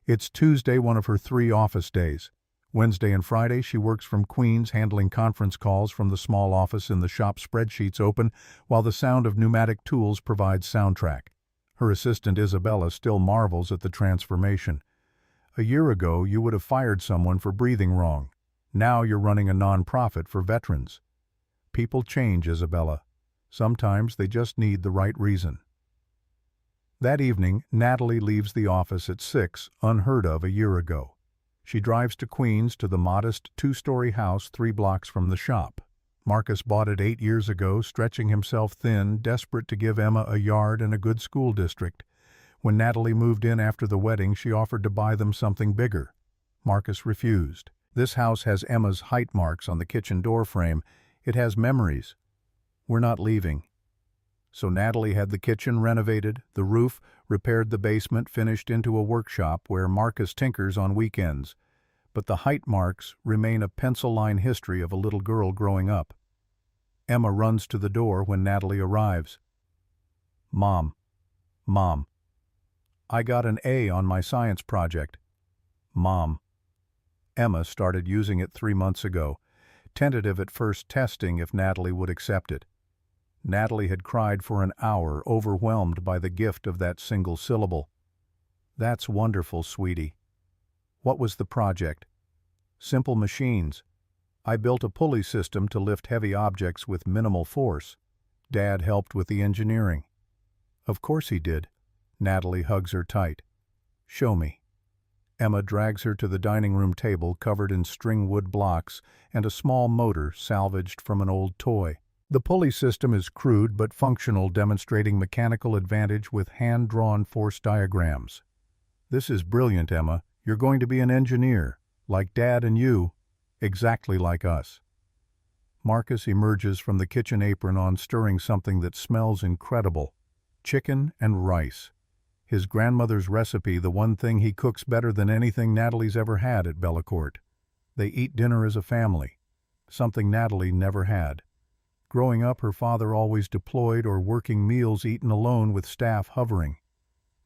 It's Tuesday, one of her 3 office days. Wednesday and Friday she works from Queens, handling conference calls from the small office in the shop, spreadsheets open, while the sound of pneumatic tools provides soundtrack. Her assistant Isabella still marvels at the transformation. A year ago you would have fired someone for breathing wrong. Now you're running a non-profit for veterans. People change, Isabella. Sometimes they just need the right reason. That evening, Natalie leaves the office at 6, unheard of a year ago. She drives to Queens to the modest 2-story house 3 blocks from the shop. Marcus bought it 8 years ago, stretching himself thin, desperate to give Emma a yard and a good school district. When Natalie moved in after the wedding, she offered to buy them something bigger. Marcus refused. This house has Emma's height marks on the kitchen door frame. It has memories. We're not leaving. So Natalie had the kitchen renovated, the roof repaired, the basement finished into a workshop where Marcus tinkers on weekends. But the height marks remain a pencil-line history of a little girl growing up. Emma runs to the door when Natalie arrives. Mom. I got an A on my science project. Mom. Emma started using it 3 months ago, tentative at first, testing if Natalie would accept it. Natalie had cried for an hour, overwhelmed by the gift of that single syllable. That's wonderful, sweetie. What was the project? Simple machines. I built a pulley system to lift heavy objects with minimal force. Dad helped with the engineering. Of course he did. Natalie hugs her tight. Show me. Emma drags her to the dining room table covered in string wood blocks and a small motor salvaged from an old toy. The pulley system is crude but functional, demonstrating mechanical advantage with hand-drawn force diagrams. This is brilliant, Emma. You're going to be an engineer, like Dad and you, exactly like us. Marcus emerges from the kitchen apron on, stirring something that smells incredible. Chicken and rice. His grandmother's recipe, the one thing he cooks better than anything Natalie's ever had at Bellacourt. They eat dinner as a family, something Natalie never had. Growing up, her father always deployed or working meals eaten alone with staff hovering.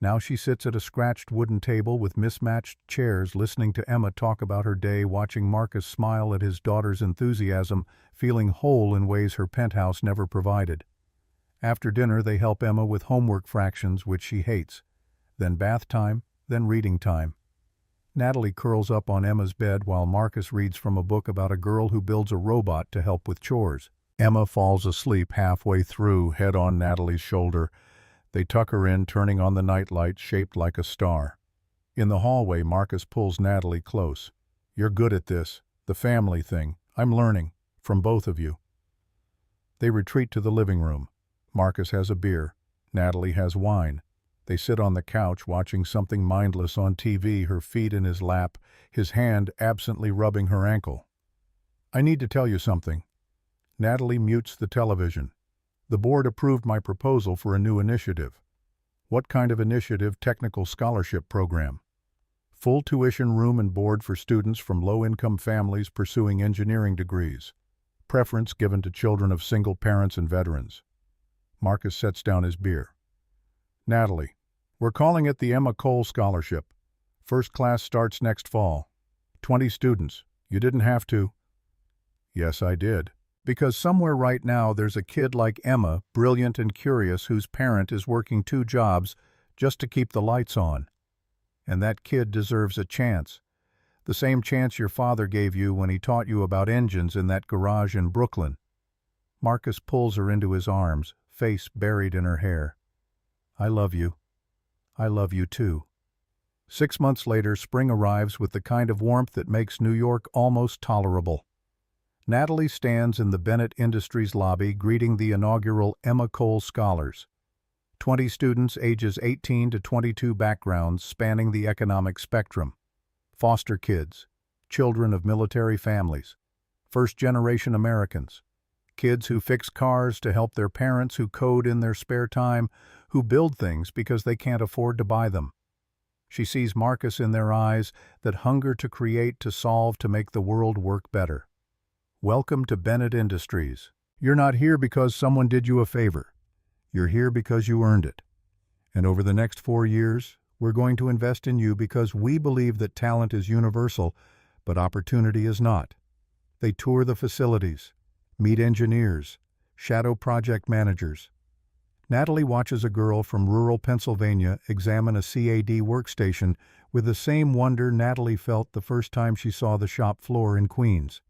Now she sits at a scratched wooden table with mismatched chairs, listening to Emma talk about her day, watching Marcus smile at his daughter's enthusiasm, feeling whole in ways her penthouse never provided. After dinner, they help Emma with homework fractions, which she hates. Then bath time, then reading time. Natalie curls up on Emma's bed while Marcus reads from a book about a girl who builds a robot to help with chores. Emma falls asleep halfway through, head on Natalie's shoulder. They tuck her in, turning on the nightlight shaped like a star. In the hallway, Marcus pulls Natalie close. You're good at this, the family thing. I'm learning, from both of you. They retreat to the living room. Marcus has a beer. Natalie has wine. They sit on the couch watching something mindless on TV, her feet in his lap, his hand absently rubbing her ankle. I need to tell you something. Natalie mutes the television. The board approved my proposal for a new initiative. What kind of initiative? Technical scholarship program. Full tuition, room and board for students from low-income families pursuing engineering degrees. Preference given to children of single parents and veterans. Marcus sets down his beer. Natalie, we're calling it the Emma Cole Scholarship. First class starts next fall. 20 students. You didn't have to. Yes, I did. Because somewhere right now there's a kid like Emma, brilliant and curious, whose parent is working 2 jobs just to keep the lights on. And that kid deserves a chance. The same chance your father gave you when he taught you about engines in that garage in Brooklyn. Marcus pulls her into his arms, face buried in her hair. I love you. I love you too. 6 months later, spring arrives with the kind of warmth that makes New York almost tolerable. Natalie stands in the Bennett Industries lobby greeting the inaugural Emma Cole Scholars. 20 students ages 18 to 22, backgrounds spanning the economic spectrum. Foster kids, children of military families, first-generation Americans, kids who fix cars to help their parents, who code in their spare time, who build things because they can't afford to buy them. She sees Marcus in their eyes, that hunger to create, to solve, to make the world work better. Welcome to Bennett Industries. You're not here because someone did you a favor. You're here because you earned it. And over the next 4 years, we're going to invest in you because we believe that talent is universal, but opportunity is not. They tour the facilities, meet engineers, shadow project managers. Natalie watches a girl from rural Pennsylvania examine a CAD workstation with the same wonder Natalie felt the first time she saw the shop floor in Queens.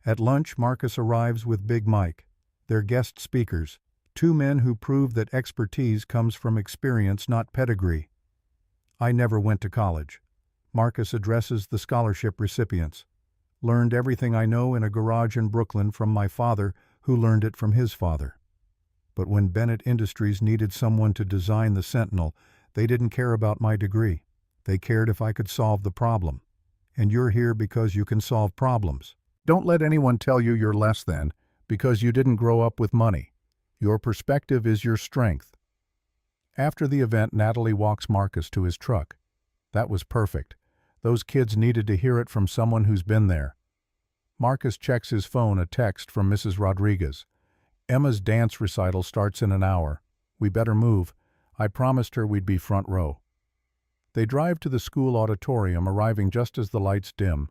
At lunch, Marcus arrives with Big Mike, their guest speakers, 2 men who prove that expertise comes from experience, not pedigree. I never went to college. Marcus addresses the scholarship recipients. Learned everything I know in a garage in Brooklyn from my father, who learned it from his father. But when Bennett Industries needed someone to design the Sentinel, they didn't care about my degree. They cared if I could solve the problem. And you're here because you can solve problems. Don't let anyone tell you you're less than, because you didn't grow up with money. Your perspective is your strength. After the event, Natalie walks Marcus to his truck. That was perfect. Those kids needed to hear it from someone who's been there. Marcus checks his phone, a text from Mrs. Rodriguez. Emma's dance recital starts in an hour. We better move. I promised her we'd be front row. They drive to the school auditorium, arriving just as the lights dim.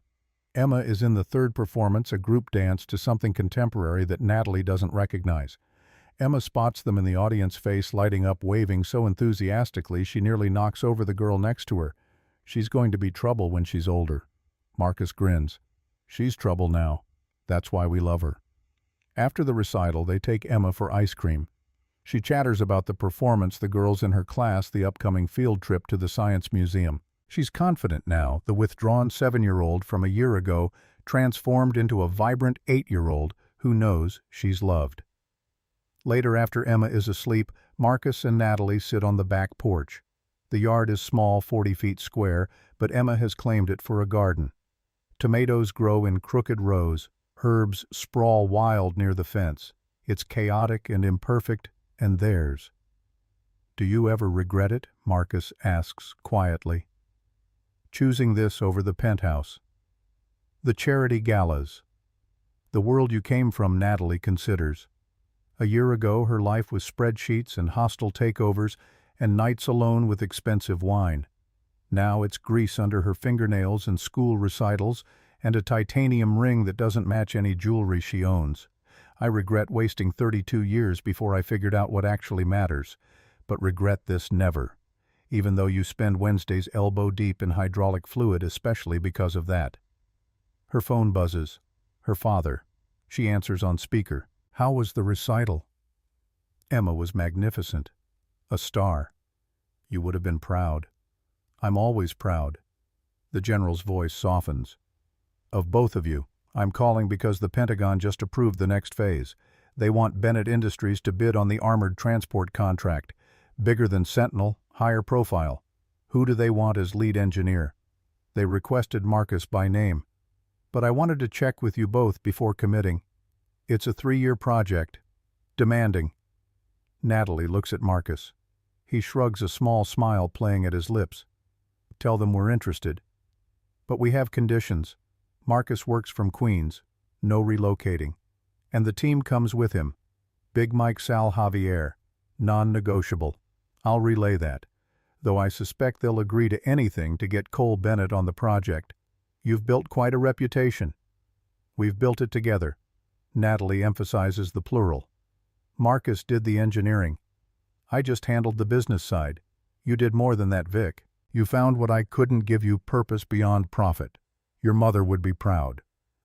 Emma is in the third performance, a group dance to something contemporary that Natalie doesn't recognize. Emma spots them in the audience, face lighting up, waving so enthusiastically she nearly knocks over the girl next to her. She's going to be trouble when she's older. Marcus grins. She's trouble now. That's why we love her. After the recital, they take Emma for ice cream. She chatters about the performance, the girls in her class, the upcoming field trip to the Science Museum. She's confident now, the withdrawn 7-year-old from a year ago transformed into a vibrant 8-year-old who knows she's loved. Later, after Emma is asleep, Marcus and Natalie sit on the back porch. The yard is small, 40 feet square, but Emma has claimed it for a garden. Tomatoes grow in crooked rows. Herbs sprawl wild near the fence. It's chaotic and imperfect, and theirs. Do you ever regret it? Marcus asks quietly. Choosing this over the penthouse. The charity galas. The world you came from, Natalie considers. A year ago, her life was spreadsheets and hostile takeovers and nights alone with expensive wine. Now it's grease under her fingernails and school recitals and a titanium ring that doesn't match any jewelry she owns. I regret wasting 32 years before I figured out what actually matters, but regret this never, even though you spend Wednesdays elbow deep in hydraulic fluid, especially because of that. Her phone buzzes. Her father. She answers on speaker. How was the recital? Emma was magnificent. A star. You would have been proud. I'm always proud. The general's voice softens. Of both of you, I'm calling because the Pentagon just approved the next phase. They want Bennett Industries to bid on the armored transport contract. Bigger than Sentinel, higher profile. Who do they want as lead engineer? They requested Marcus by name. But I wanted to check with you both before committing. It's a 3-year project. Demanding. Natalie looks at Marcus. He shrugs, a small smile playing at his lips. Tell them we're interested. But we have conditions. Marcus works from Queens. No relocating. And the team comes with him. Big Mike Sal Javier. Non-negotiable. I'll relay that. Though I suspect they'll agree to anything to get Cole Bennett on the project. You've built quite a reputation. We've built it together. Natalie emphasizes the plural. Marcus did the engineering. I just handled the business side. You did more than that, Vic. You found what I couldn't give you, purpose beyond profit. Your mother would be proud.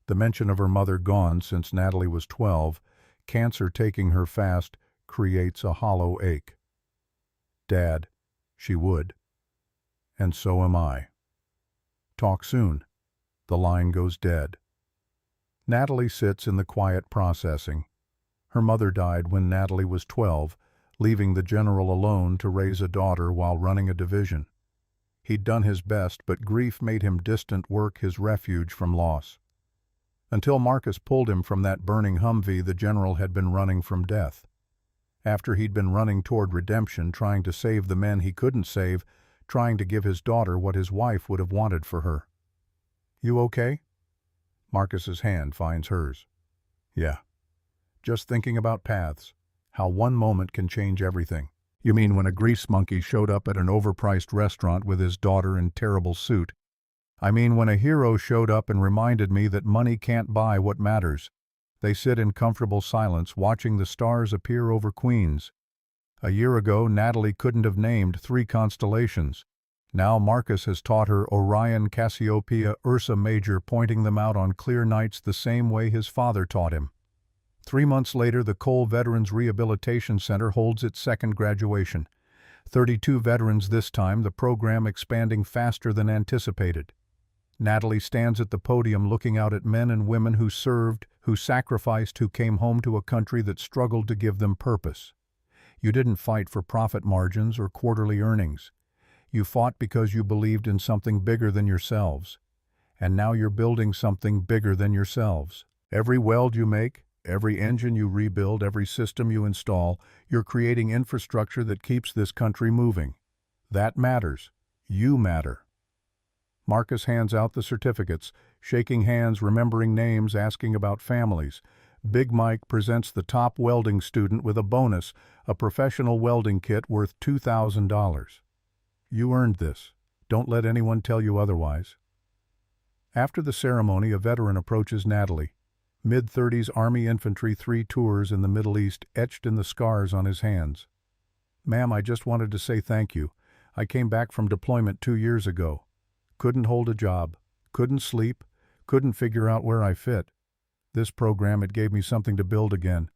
The mention of her mother gone since Natalie was 12, cancer taking her fast, creates a hollow ache. Dad, she would. And so am I. Talk soon. The line goes dead. Natalie sits in the quiet processing. Her mother died when Natalie was 12, leaving the general alone to raise a daughter while running a division. He'd done his best, but grief made him distant work his refuge from loss. Until Marcus pulled him from that burning Humvee, the general had been running from death. After he'd been running toward redemption, trying to save the men he couldn't save, trying to give his daughter what his wife would have wanted for her. You okay? Marcus's hand finds hers. Yeah. Just thinking about paths, how one moment can change everything. You mean when a grease monkey showed up at an overpriced restaurant with his daughter in terrible suit? I mean when a hero showed up and reminded me that money can't buy what matters. They sit in comfortable silence watching the stars appear over Queens. A year ago, Natalie couldn't have named 3 constellations. Now Marcus has taught her Orion, Cassiopeia, Ursa Major, pointing them out on clear nights the same way his father taught him. 3 months later, the Cole Veterans Rehabilitation Center holds its second graduation. 32 veterans this time, the program expanding faster than anticipated. Natalie stands at the podium looking out at men and women who served, who sacrificed, who came home to a country that struggled to give them purpose. You didn't fight for profit margins or quarterly earnings. You fought because you believed in something bigger than yourselves. And now you're building something bigger than yourselves. Every weld you make, every engine you rebuild, every system you install, you're creating infrastructure that keeps this country moving. That matters. You matter. Marcus hands out the certificates, shaking hands, remembering names, asking about families. Big Mike presents the top welding student with a bonus, a professional welding kit worth $2,000. You earned this. Don't let anyone tell you otherwise. After the ceremony, a veteran approaches Natalie. Mid-30s Army infantry, 3 tours in the Middle East, etched in the scars on his hands. Ma'am, I just wanted to say thank you. I came back from deployment 2 years ago. Couldn't hold a job, couldn't sleep, couldn't figure out where I fit. This program, it gave me something to build again.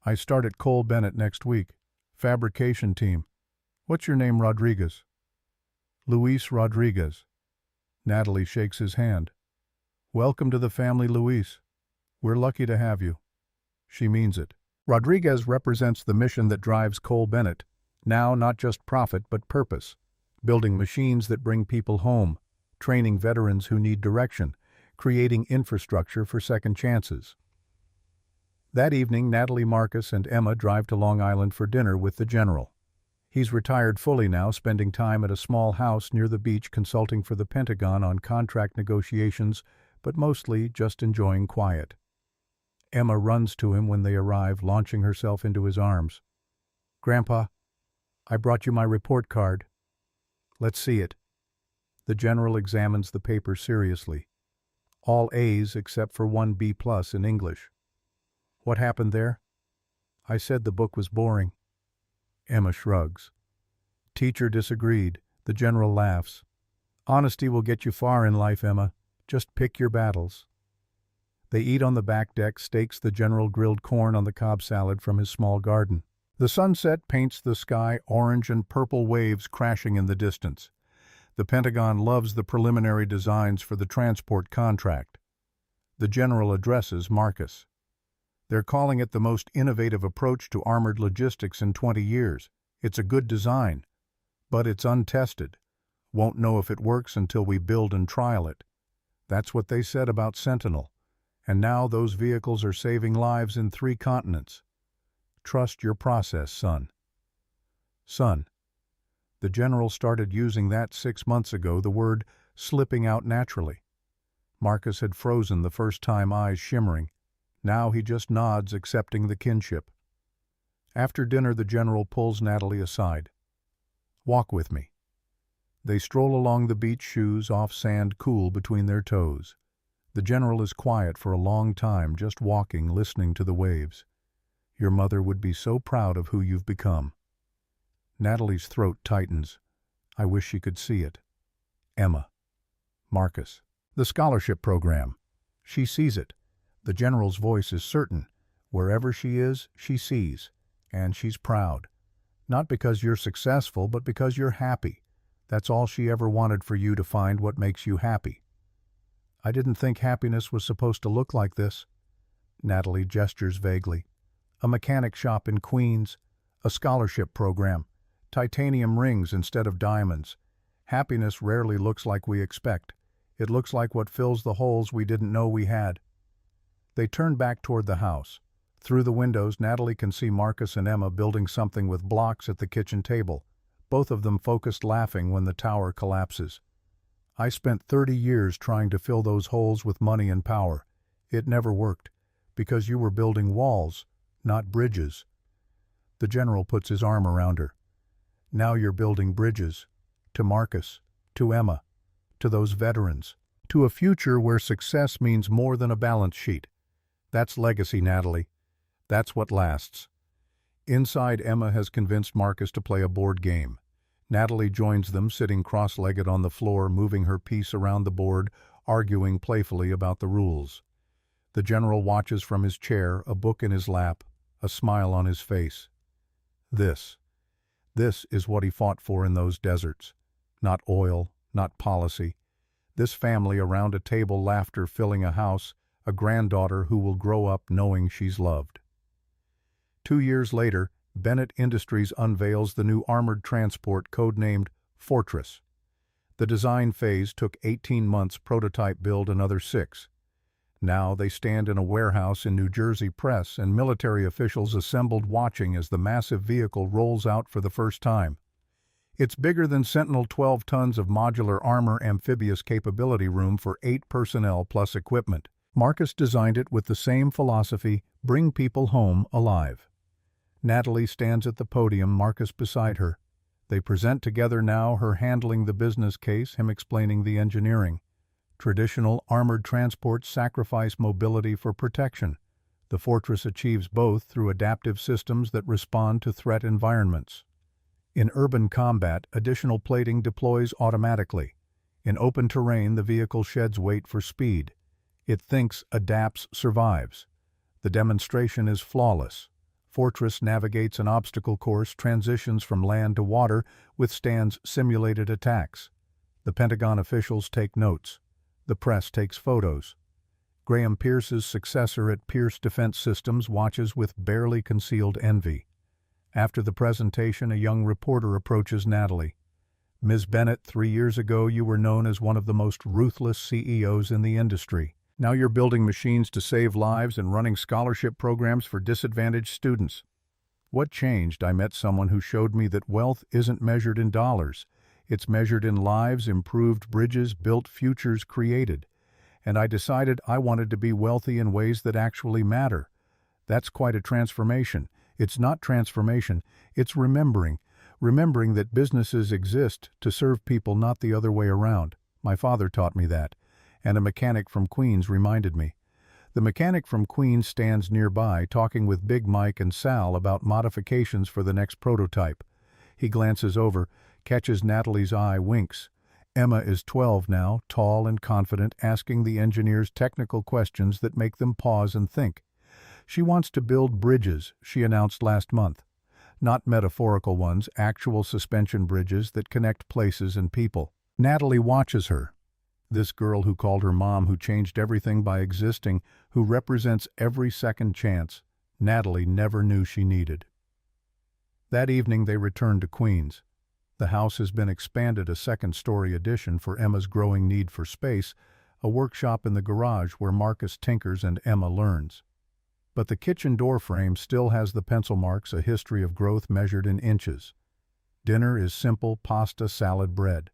I start at Cole Bennett next week. Fabrication team. What's your name, Rodriguez? Luis Rodriguez. Natalie shakes his hand. Welcome to the family, Luis. We're lucky to have you. She means it. Rodriguez represents the mission that drives Cole Bennett. Now not just profit, but purpose. Building machines that bring people home, training veterans who need direction, creating infrastructure for second chances. That evening, Natalie, Marcus, and Emma drive to Long Island for dinner with the general. He's retired fully now, spending time at a small house near the beach consulting for the Pentagon on contract negotiations, but mostly just enjoying quiet. Emma runs to him when they arrive, launching herself into his arms. Grandpa, I brought you my report card. Let's see it. The general examines the paper seriously. All A's except for 1 B+ in English. What happened there? I said the book was boring. Emma shrugs. Teacher disagreed. The general laughs. Honesty will get you far in life, Emma. Just pick your battles. They eat on the back deck, steaks. The general grilled corn on the Cobb salad from his small garden. The sunset paints the sky orange and purple, waves crashing in the distance. The Pentagon loves the preliminary designs for the transport contract. The general addresses Marcus. They're calling it the most innovative approach to armored logistics in 20 years. It's a good design, but it's untested. Won't know if it works until we build and trial it. That's what they said about Sentinel. And now those vehicles are saving lives in 3 continents. Trust your process, son. Son. The general started using that 6 months ago, the word slipping out naturally. Marcus had frozen the first time, eyes shimmering. Now he just nods, accepting the kinship. After dinner, the general pulls Natalie aside. Walk with me. They stroll along the beach, shoes off, sand cool between their toes. The general is quiet for a long time, just walking, listening to the waves. Your mother would be so proud of who you've become. Natalie's throat tightens. I wish she could see it. Emma. Marcus. The scholarship program. She sees it. The general's voice is certain. Wherever she is, she sees. And she's proud. Not because you're successful, but because you're happy. That's all she ever wanted, for you to find what makes you happy. I didn't think happiness was supposed to look like this. Natalie gestures vaguely. A mechanic shop in Queens, a scholarship program, titanium rings instead of diamonds. Happiness rarely looks like we expect. It looks like what fills the holes we didn't know we had. They turn back toward the house. Through the windows, Natalie can see Marcus and Emma building something with blocks at the kitchen table, both of them focused, laughing when the tower collapses. I spent 30 years trying to fill those holes with money and power. It never worked, because you were building walls, not bridges. The general puts his arm around her. Now you're building bridges. To Marcus, to Emma, to those veterans, to a future where success means more than a balance sheet. That's legacy, Natalie. That's what lasts. Inside, Emma has convinced Marcus to play a board game. Natalie joins them, sitting cross-legged on the floor, moving her piece around the board, arguing playfully about the rules. The general watches from his chair, a book in his lap, a smile on his face. This is what he fought for in those deserts. Not oil, not policy. This family around a table, laughter filling a house, a granddaughter who will grow up knowing she's loved. 2 years later, Bennett Industries unveils the new armored transport codenamed Fortress. The design phase took 18 months, prototype build another 6. Now they stand in a warehouse in New Jersey. Press and military officials assembled, watching as the massive vehicle rolls out for the first time. It's bigger than Sentinel, 12 tons of modular armor, amphibious capability, room for 8 personnel plus equipment. Marcus designed it with the same philosophy: bring people home alive. Natalie stands at the podium, Marcus beside her. They present together now, her handling the business case, him explaining the engineering. Traditional armored transports sacrifice mobility for protection. The Fortress achieves both through adaptive systems that respond to threat environments. In urban combat, additional plating deploys automatically. In open terrain, the vehicle sheds weight for speed. It thinks, adapts, survives. The demonstration is flawless. Fortress navigates an obstacle course, transitions from land to water, withstands simulated attacks. The Pentagon officials take notes. The press takes photos. Graham Pierce's successor at Pierce Defense Systems watches with barely concealed envy. After the presentation, a young reporter approaches Natalie. "Ms. Bennett, 3 years ago you were known as one of the most ruthless CEOs in the industry. Now you're building machines to save lives and running scholarship programs for disadvantaged students. What changed?" "I met someone who showed me that wealth isn't measured in dollars. It's measured in lives, improved bridges, built futures created. And I decided I wanted to be wealthy in ways that actually matter. That's quite a transformation." "It's not transformation, it's remembering. Remembering that businesses exist to serve people, not the other way around. My father taught me that. And a mechanic from Queens reminded me." The mechanic from Queens stands nearby, talking with Big Mike and Sal about modifications for the next prototype. He glances over, catches Natalie's eye, winks. Emma is 12 now, tall and confident, asking the engineers technical questions that make them pause and think. She wants to build bridges, she announced last month. Not metaphorical ones, actual suspension bridges that connect places and people. Natalie watches her. This girl who called her mom, who changed everything by existing, who represents every second chance Natalie never knew she needed. That evening they returned to Queens. The house has been expanded, a second-story addition for Emma's growing need for space, a workshop in the garage where Marcus tinkers and Emma learns. But the kitchen door frame still has the pencil marks, a history of growth measured in inches. Dinner is simple: pasta, salad, bread.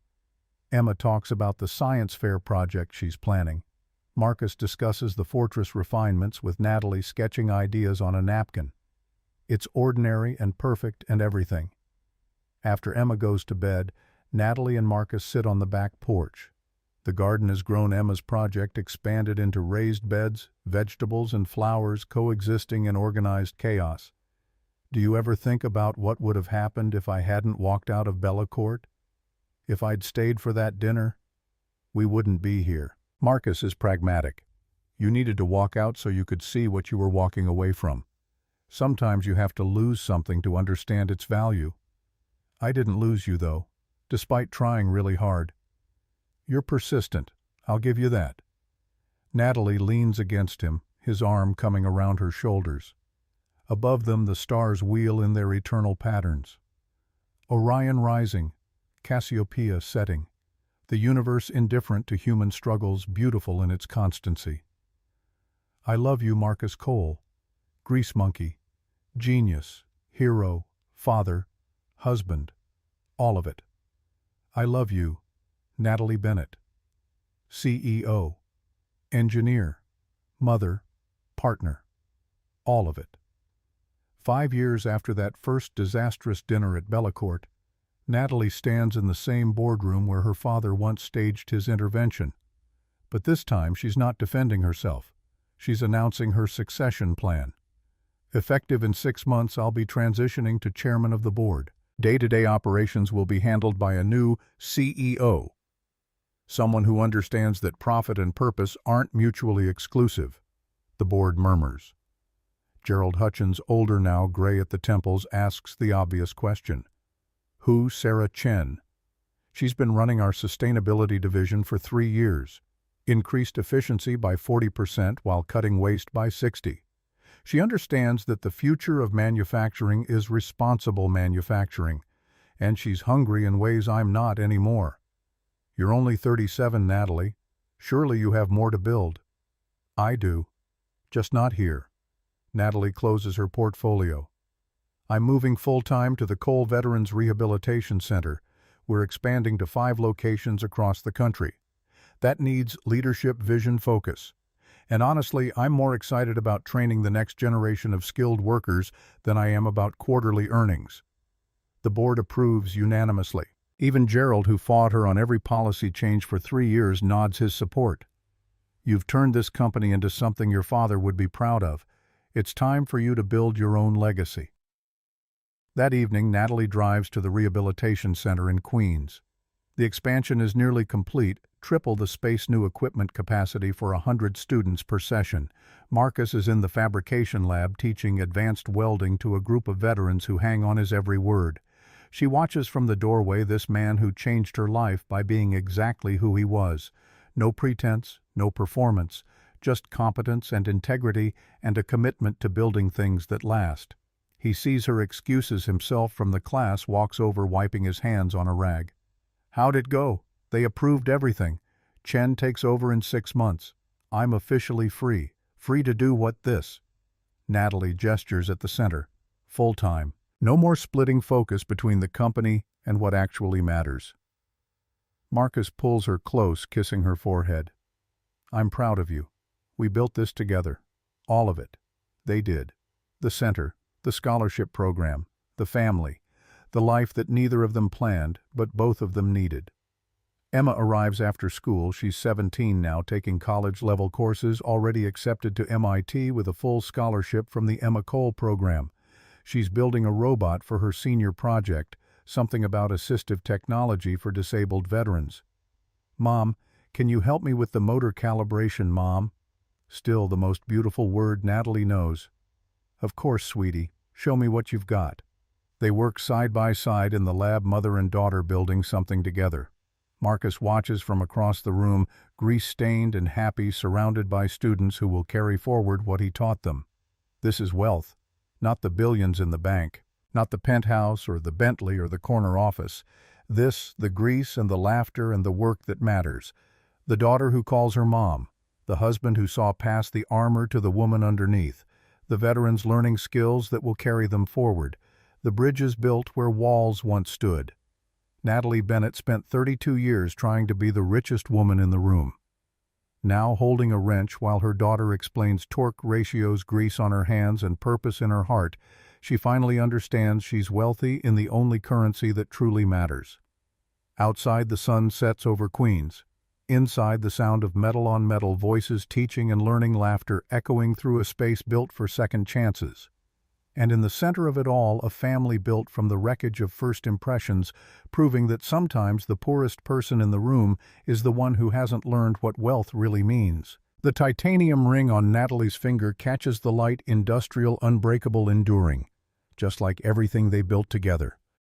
Emma talks about the science fair project she's planning. Marcus discusses the Fortress refinements, with Natalie sketching ideas on a napkin. It's ordinary and perfect and everything. After Emma goes to bed, Natalie and Marcus sit on the back porch. The garden has grown. Emma's project expanded into raised beds, vegetables and flowers coexisting in organized chaos. "Do you ever think about what would have happened if I hadn't walked out of Bellacourt?" If I'd stayed for that dinner, we wouldn't be here. Marcus is pragmatic. You needed to walk out so you could see what you were walking away from. Sometimes you have to lose something to understand its value. I didn't lose you, though, despite trying really hard. You're persistent, I'll give you that. Natalie leans against him, his arm coming around her shoulders. Above them the stars wheel in their eternal patterns. Orion rising, Cassiopeia setting, the universe indifferent to human struggles, beautiful in its constancy. I love you, Marcus Cole, grease monkey, genius, hero, father, husband, all of it. I love you, Natalie Bennett, CEO, engineer, mother, partner, all of it. 5 years after that first disastrous dinner at Bellecourt, Natalie stands in the same boardroom where her father once staged his intervention. But this time she's not defending herself. She's announcing her succession plan. Effective in 6 months, I'll be transitioning to chairman of the board. Day-to-day operations will be handled by a new CEO, someone who understands that profit and purpose aren't mutually exclusive. The board murmurs. Gerald Hutchins, older now, gray at the temples, asks the obvious question. Who Sarah Chen? She's been running our sustainability division for 3 years. Increased efficiency by 40% while cutting waste by 60%. She understands that the future of manufacturing is responsible manufacturing, and she's hungry in ways I'm not anymore. You're only 37, Natalie. Surely you have more to build. I do. Just not here. Natalie closes her portfolio. I'm moving full-time to the Cole Veterans Rehabilitation Center. We're expanding to 5 locations across the country. That needs leadership, vision, focus. And honestly, I'm more excited about training the next generation of skilled workers than I am about quarterly earnings. The board approves unanimously. Even Gerald, who fought her on every policy change for 3 years, nods his support. You've turned this company into something your father would be proud of. It's time for you to build your own legacy. That evening, Natalie drives to the rehabilitation center in Queens. The expansion is nearly complete, triple the space, new equipment capacity for 100 students per session. Marcus is in the fabrication lab teaching advanced welding to a group of veterans who hang on his every word. She watches from the doorway this man who changed her life by being exactly who he was. No pretense, no performance, just competence and integrity and a commitment to building things that last. He sees her, excuses himself from the class, walks over, wiping his hands on a rag. How'd it go? They approved everything. Chen takes over in 6 months. I'm officially free. Free to do what this? Natalie gestures at the center. Full-time. No more splitting focus between the company and what actually matters. Marcus pulls her close, kissing her forehead. I'm proud of you. We built this together. All of it. They did. The center, the scholarship program, the family, the life that neither of them planned, but both of them needed. Emma arrives after school. She's 17 now, taking college-level courses, already accepted to MIT with a full scholarship from the Emma Cole program. She's building a robot for her senior project, something about assistive technology for disabled veterans. Mom, can you help me with the motor calibration, Mom? Still the most beautiful word Natalie knows. Of course, sweetie. Show me what you've got. They work side by side in the lab, mother and daughter building something together. Marcus watches from across the room, grease-stained and happy, surrounded by students who will carry forward what he taught them. This is wealth, not the billions in the bank, not the penthouse or the Bentley or the corner office. This, the grease and the laughter and the work that matters. The daughter who calls her mom, the husband who saw past the armor to the woman underneath, the veterans learning skills that will carry them forward, the bridges built where walls once stood. Natalie Bennett spent 32 years trying to be the richest woman in the room. Now holding a wrench while her daughter explains torque ratios, grease on her hands, and purpose in her heart, she finally understands she's wealthy in the only currency that truly matters. Outside, the sun sets over Queens. Inside, the sound of metal on metal, voices teaching and learning, laughter echoing through a space built for second chances. And in the center of it all, a family built from the wreckage of first impressions, proving that sometimes the poorest person in the room is the one who hasn't learned what wealth really means. The titanium ring on Natalie's finger catches the light: industrial, unbreakable, enduring, just like everything they built together.